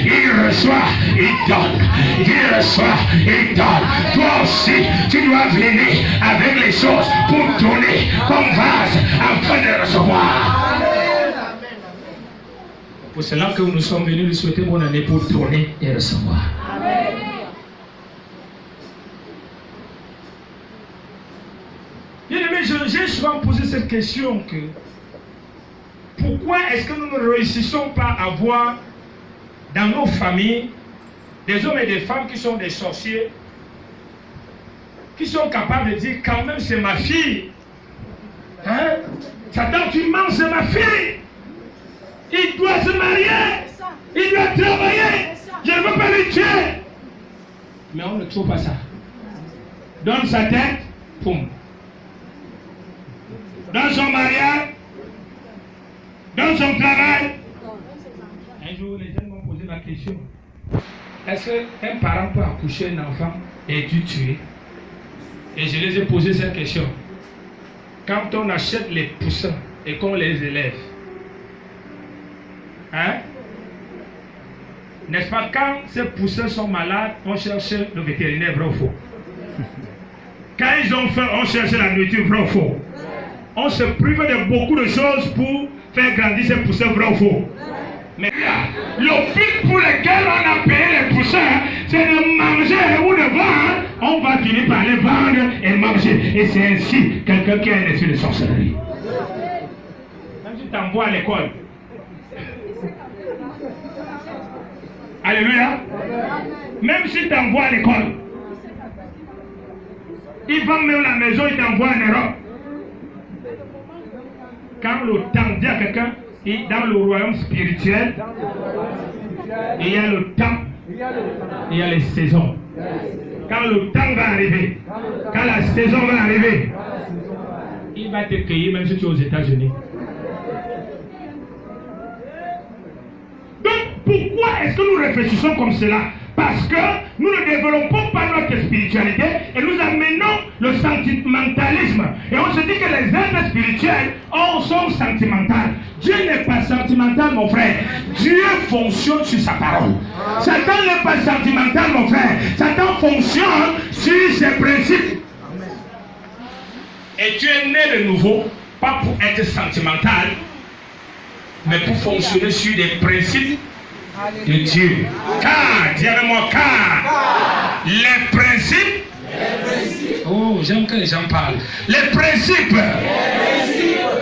il reçoit, il donne. Il reçoit, il donne. Toi aussi, tu dois venir avec les choses pour donner comme vase afin de recevoir. Pour cela que nous sommes venus lui souhaiter bonne année pour donner et recevoir. Amen. Bien aimé, j'ai souvent posé cette question que pourquoi est-ce que nous ne réussissons pas à avoir dans nos familles des hommes et des femmes qui sont des sorciers, qui sont capables de dire quand même c'est ma fille. Hein? Satan, tu mens, c'est ma fille. Il doit se marier. Il doit travailler. Je ne veux pas le tuer. Mais on ne trouve pas ça. Dans sa tête, poum. Dans son mariage, dans son travail. Un jour, les gens m'ont posé la question. Est-ce qu'un parent peut accoucher un enfant et tu tuer? Et je les ai posé cette question. Quand on achète les poussins et qu'on les élève, hein? N'est-ce pas, quand ces poussins sont malades, on cherche le vétérinaire, vrai ou faux? Quand ils ont faim, on cherche la nourriture, vrai ou faux? On se prive de beaucoup de choses pour faire grandir ces poussins, vrai ou faux? Mais le but pour lequel on a payé les poussins, c'est de manger ou de vendre. On va finir par les vendre et manger. Et c'est ainsi quelqu'un qui a un esprit de sorcellerie. Même si tu t'envoies à l'école. Alléluia. Même si tu envoies à l'école, il va même la maison, il t'envoie en Europe. Quand le temps dit à quelqu'un, dans le royaume spirituel, il y a le temps, il y a les saisons. Quand le temps va arriver, quand la saison va arriver, il va te cueillir même si tu es aux États-Unis. Donc, pourquoi est-ce que nous réfléchissons comme cela? Parce que nous ne développons pas notre spiritualité et nous amenons le sentimentalisme. Et on se dit que les êtres spirituels sont sentimentaux. Dieu n'est pas sentimental, mon frère. Dieu fonctionne sur sa parole. Satan n'est pas sentimental, mon frère. Satan fonctionne sur ses principes. Et tu es né de nouveau, pas pour être sentimental, mais pour fonctionner sur des principes de Dieu. Car, dis avec moi, car les principes. Oh, j'aime que les gens parlent. Les principes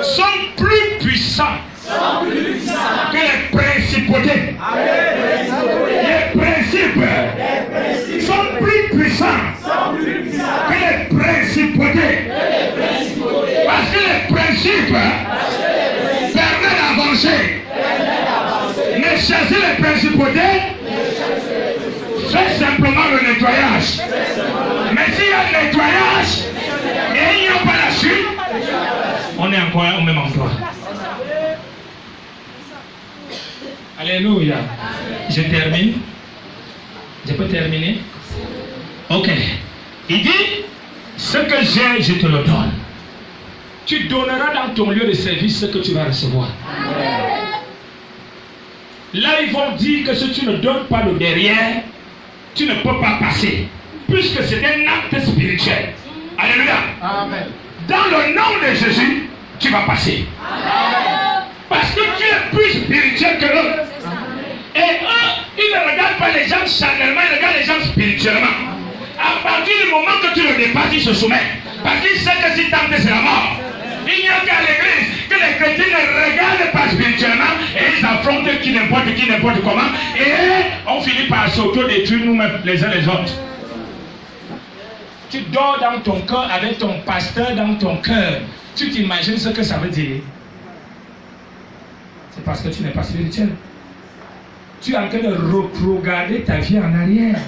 sont plus puissants que les principautés. Les principes sont plus puissants que les principautés. Parce que les principes permettent d'avancer. Mais chasser les principautés, fais simplement le nettoyage. Mais s'il y a le nettoyage et il n'y a pas la suite, on est encore au même endroit. Alléluia. Je termine. Je peux terminer? Ok. Il dit, ce que j'ai, je te le donne. Tu donneras dans ton lieu de service ce que tu vas recevoir. Là, ils vont dire que si tu ne donnes pas le derrière, tu ne peux pas passer. Puisque c'est un acte spirituel. Alléluia. Amen. Dans le nom de Jésus, tu vas passer. Amen. Parce que tu es plus spirituel que l'autre. Et eux, ils ne regardent pas les gens charnellement, ils regardent les gens spirituellement. À partir du moment que tu le dépasses, ils se soumettent. Parce qu'ils savent que si tant c'est la mort. Il n'y a qu'à l'église que les chrétiens ne regardent pas spirituellement et ils affrontent qui, n'importe comment. Et on finit par s'auto-détruire nous-mêmes, les uns les autres. Tu dors dans ton cœur avec ton pasteur dans ton cœur. Tu t'imagines ce que ça veut dire? C'est parce que tu n'es pas spirituel. Tu es en train de regarder ta vie en arrière.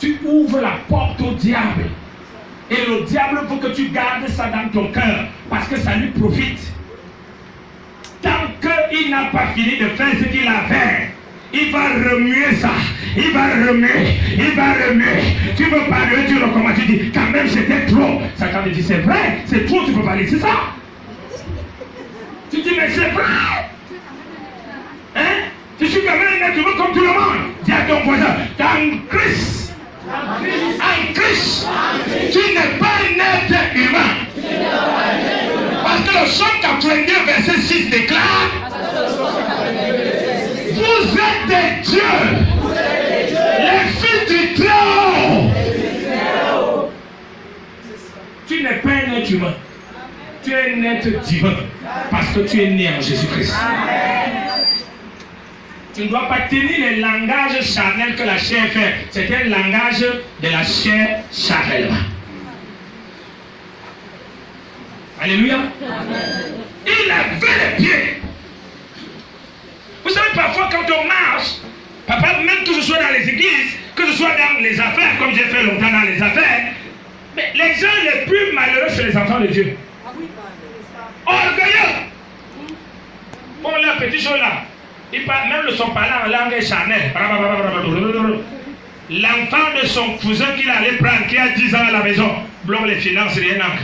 Tu ouvres la porte au diable. Et le diable veut que tu gardes ça dans ton cœur. Parce que ça lui profite. Tant qu'il n'a pas fini de faire ce qu'il a fait, il va remuer ça. Il va remuer. Tu veux parler, tu recommences, tu dis, quand même c'était trop. Satan te dit, c'est vrai, c'est trop, tu peux parler, c'est ça. Tu dis, mais c'est vrai. Hein? Je suis quand même un être humain comme tout le monde. Dis à ton voisin, en Christ, tu n'es pas un être humain. Parce que le Psaume 82, verset 6 déclare, vous êtes des dieux, les fils du Très-Haut. Tu n'es pas un être humain. Tu es un être divin. Parce que tu es né en Jésus-Christ. Tu ne dois pas tenir le langage charnel que la chair fait. C'est un langage de la chair charnellement. Alléluia. Il avait les pieds. Vous savez, parfois quand on marche, papa, même que ce soit dans les églises, que ce soit dans les affaires, comme j'ai fait longtemps dans les affaires, mais les gens les plus malheureux, c'est les enfants de Dieu. Orgueilleux. Bon, là, petit chose là. Ils parlent, même le son parlant en langue charnelle. L'enfant de son cousin qu'il allait prendre, qui a 10 ans à la maison, bloque les finances, rien n'entre.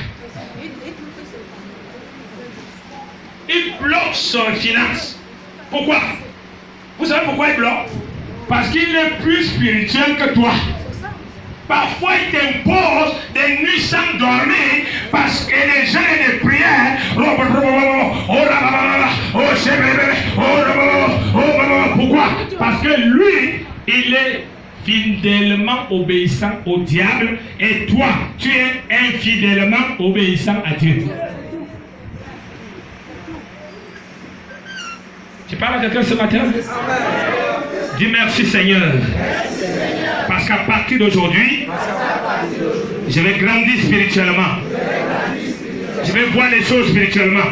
Il bloque son finance. Pourquoi? Vous savez pourquoi il bloque? Parce qu'il est plus spirituel que toi. Parfois, il t'impose des nuits sans dormir parce que les gens et les prières. Pourquoi? Parce que lui, il est fidèlement obéissant au diable et toi, tu es infidèlement obéissant à Dieu. Tu parles à quelqu'un ce matin? Dis merci Seigneur. Parce qu'à partir d'aujourd'hui, je vais grandir spirituellement. Je vais voir les choses spirituellement.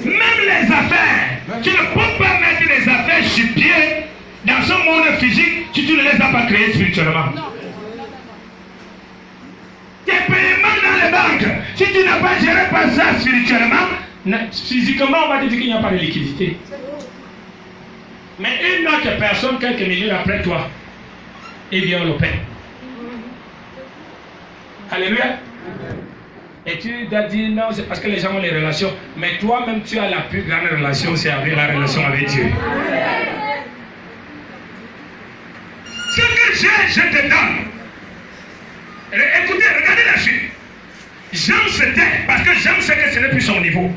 Même les affaires. Tu ne peux pas mettre les affaires sur pied dans ce monde physique si tu ne les as pas créées spirituellement. Tes paiements dans les banques, si tu n'as pas géré pas ça spirituellement, physiquement on va te dire qu'il n'y a pas de liquidité. Mais une autre personne, quelques minutes après toi, eh bien on le paie. Alléluia. Et tu dois dire non, c'est parce que les gens ont les relations. Mais toi-même, tu as la plus grande relation, c'est avec la relation avec Dieu. Ce que j'ai, je te donne. Écoutez, regardez la suite. Jean se tait, parce que Jean sait que ce n'est plus son niveau.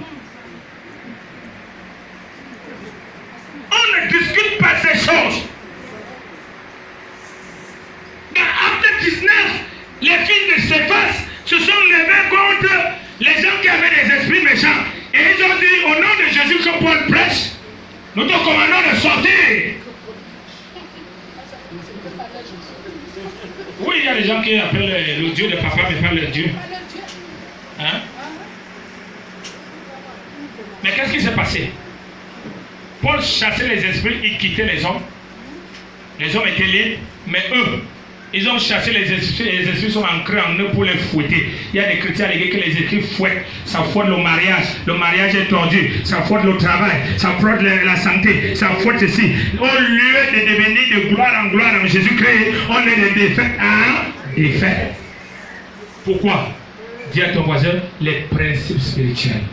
On ne discute pas ces choses. Dans Acte 19, les fils de Céphas se sont levés contre les gens qui avaient des esprits méchants. Et ils ont dit, au nom de Jésus que Paul prêche, nous te commandons de sortir. Oui, il y a des gens qui appellent le Dieu de papa, mais pas le Dieu. Hein? Mais qu'est-ce qui s'est passé? Paul chassait les esprits, il quittait les hommes. Les hommes étaient libres, mais eux, ils ont chassé les esprits et les esprits sont ancrés en eux pour les fouetter. Il y a des chrétiens allégués que les esprits fouettent. Ça fouette le mariage est tordu, ça fouette le travail, ça fouette la santé, ça fouette ceci. Au lieu de devenir de gloire en gloire en Jésus-Christ, on est de défaite en défaite. Pourquoi? Dis à ton voisin les principes spirituels.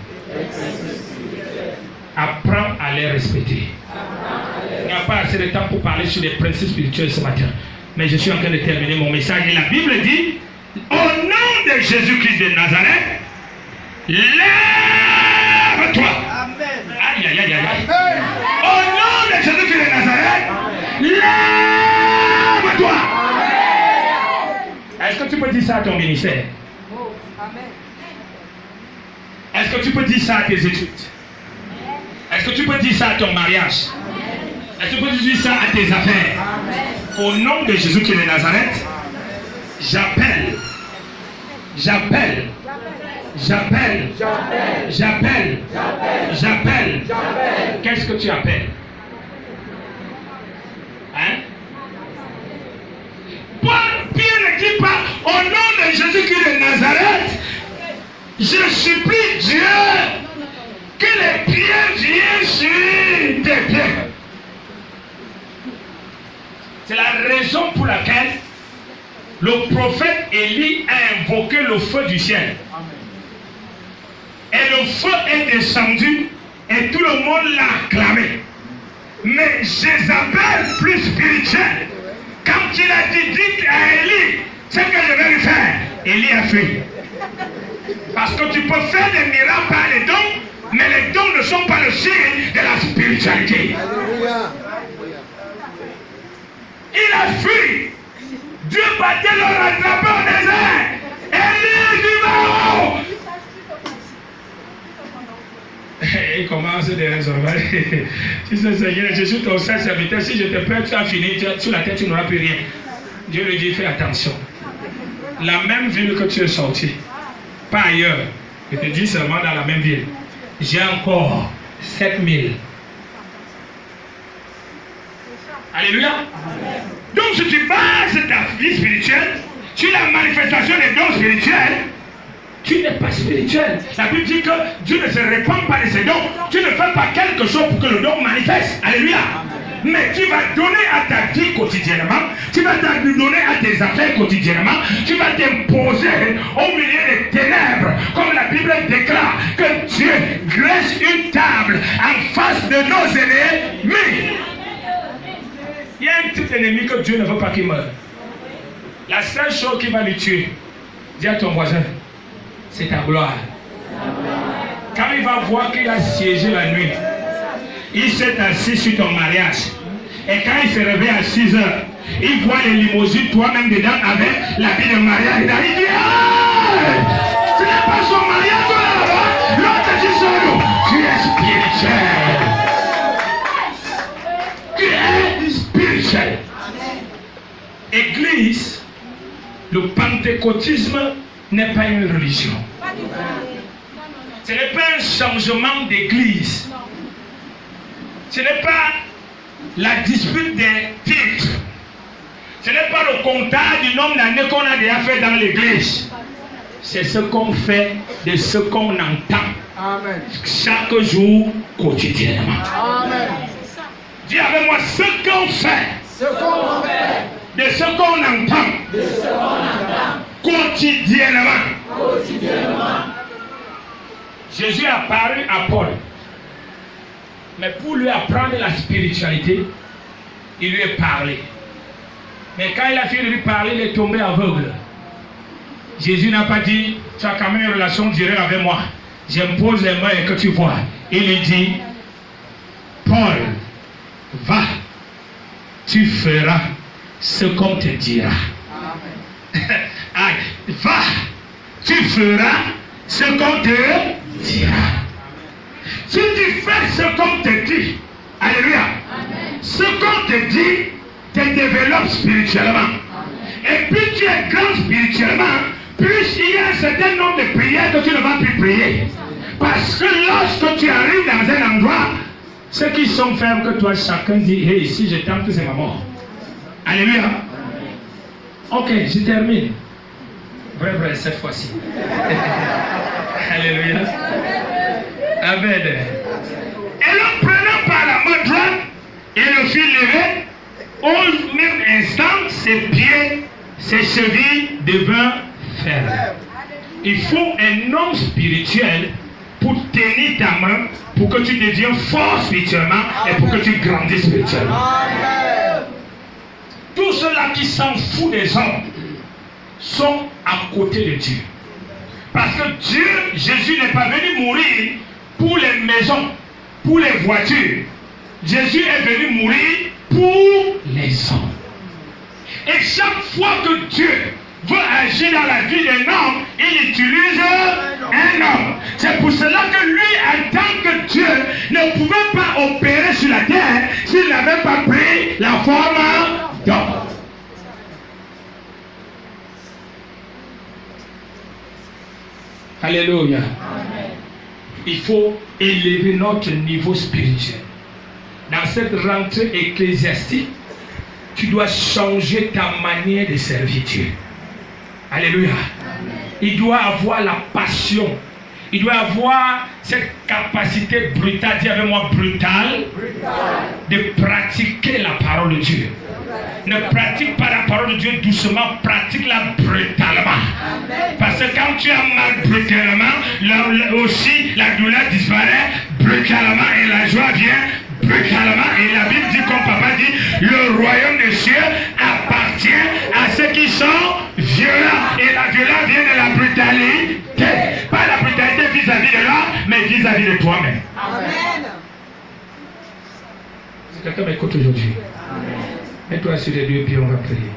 Apprends à les respecter. Il n'y a pas assez de temps pour parler sur les principes spirituels ce matin. Mais je suis en train de terminer mon message. Et la Bible dit, au nom de Jésus-Christ de Nazareth, lève-toi. Aïe, aïe, aïe, aïe. Au nom de Jésus-Christ de Nazareth, lève-toi. Est-ce que tu peux dire ça à ton ministère? Est-ce que tu peux dire ça à tes études? Est-ce que tu peux dire ça à ton mariage? Est-ce que tu peux dire ça à tes affaires? Au nom de Jésus-Christ de Nazareth, j'appelle. Qu'est-ce que tu appelles? Hein? Pierre ne dit pas au nom de Jésus-Christ de Nazareth, je supplie Dieu que les pieds viennent sur tes pieds. C'est la raison pour laquelle le prophète Élie a invoqué le feu du ciel. Et le feu est descendu et tout le monde l'a acclamé. Mais Jézabel, plus spirituel, quand il a dit, dites à Élie ce que je vais lui faire, Élie a fui. Parce que tu peux faire des miracles par les dons, mais les dons ne sont pas le signe de la spiritualité. Il a fui. Dieu battait le rattrapé au désert. Élie du Baron. Il commence de raisonner. Tu sais, Seigneur, je suis ton seul serviteur. Si je te perds, tu as fini. Sur la tête, tu n'auras plus rien. Dieu lui dit, fais attention. La même ville que tu es sorti, pas ailleurs. Je te dis seulement dans la même ville. J'ai encore 7000. Alléluia. Donc si tu bases ta vie spirituelle sur la manifestation des dons spirituels, tu n'es pas spirituel. La Bible dit que Dieu ne se répand pas de ses dons. Tu ne fais pas quelque chose pour que le don manifeste. Alléluia. Mais tu vas donner à ta vie quotidiennement, tu vas donner à tes affaires quotidiennement, tu vas t'imposer au milieu des ténèbres, comme la Bible déclare que Dieu dresse une table en face de nos ennemis. Il y a un petit ennemi que Dieu ne veut pas qu'il meure. La seule chose qui va lui tuer, dis à ton voisin, c'est ta gloire. Quand il va voir qu'il a siégé la nuit, il s'est assis sur ton mariage. Et quand il se réveille à 6 heures, il voit les limousines, toi-même dedans, avec la vie de mariage. Il dit, hey, ce n'est pas son mariage, là-bas. L'autre dit, tu es spirituel. pentecôtisme n'est pas une religion. Ce n'est pas un changement d'église. Ce n'est pas la dispute des titres. Ce n'est pas le comptage du nombre d'années qu'on a déjà fait dans l'église. C'est ce qu'on fait de ce qu'on entend. Amen. Chaque jour, quotidiennement. Amen. Dis avec moi ce qu'on fait. Ce qu'on fait. De ce qu'on entend. De ce qu'on entend. Quotidiennement. Quotidiennement. Jésus est apparu à Paul. Mais pour lui apprendre la spiritualité, il lui a parlé. Mais quand il a fini de lui parler, il est tombé aveugle. Jésus n'a pas dit, tu as quand même une relation directe avec moi. J'impose les mains et que tu vois. Il lui dit, Paul, va, tu feras ce qu'on te dira. Va, tu feras ce qu'on te dira. Si tu fais ce qu'on te dit, alléluia, ce qu'on te dit te développe spirituellement. Et plus tu es grand spirituellement, plus il y a un certain nombre de prières que tu ne vas plus prier. Parce que lorsque tu arrives dans un endroit, ceux qui sont fermes que toi, chacun dit, hey, ici je t'aime, c'est ma mort. Alléluia. Ok, je termine. Vrai, cette fois-ci. Alléluia. Amen. Et le prenant par la main droite, et le fit lever, au même instant, ses pieds, ses chevilles devinrent fermes. Il faut un homme spirituel pour tenir ta main, pour que tu deviennes fort spirituellement et pour que tu grandisses spirituellement. Tous ceux-là qui s'en foutent des hommes sont à côté de Dieu. Parce que Dieu, Jésus n'est pas venu mourir pour les maisons, pour les voitures. Jésus est venu mourir pour les hommes. Et chaque fois que Dieu veut agir dans la vie d'un homme, il utilise un homme. C'est pour cela que lui, en tant que Dieu, ne pouvait pas opérer sur la terre s'il n'avait pas pris la forme d'homme. Alléluia. Il faut élever notre niveau spirituel. Dans cette rentrée ecclésiastique, tu dois changer ta manière de servir Dieu. Alléluia. Il doit avoir la passion. Il doit avoir cette capacité brutale, dis avec moi brutale, de pratiquer la parole de Dieu. Ne pratique pas la parole de Dieu doucement, pratique-la brutalement. Parce que quand tu as mal brutalement, aussi la douleur disparaît brutalement et la joie vient brutalement. Et la Bible dit, comme papa dit, le royaume des cieux appartient à ceux qui sont violents. Et la violence vient de la brutalité. Pas la brutalité vis-à-vis de l'homme, mais vis-à-vis de toi-même. Amen. Si quelqu'un m'écoute aujourd'hui, mets-toi sur les deux pieds, on va prier.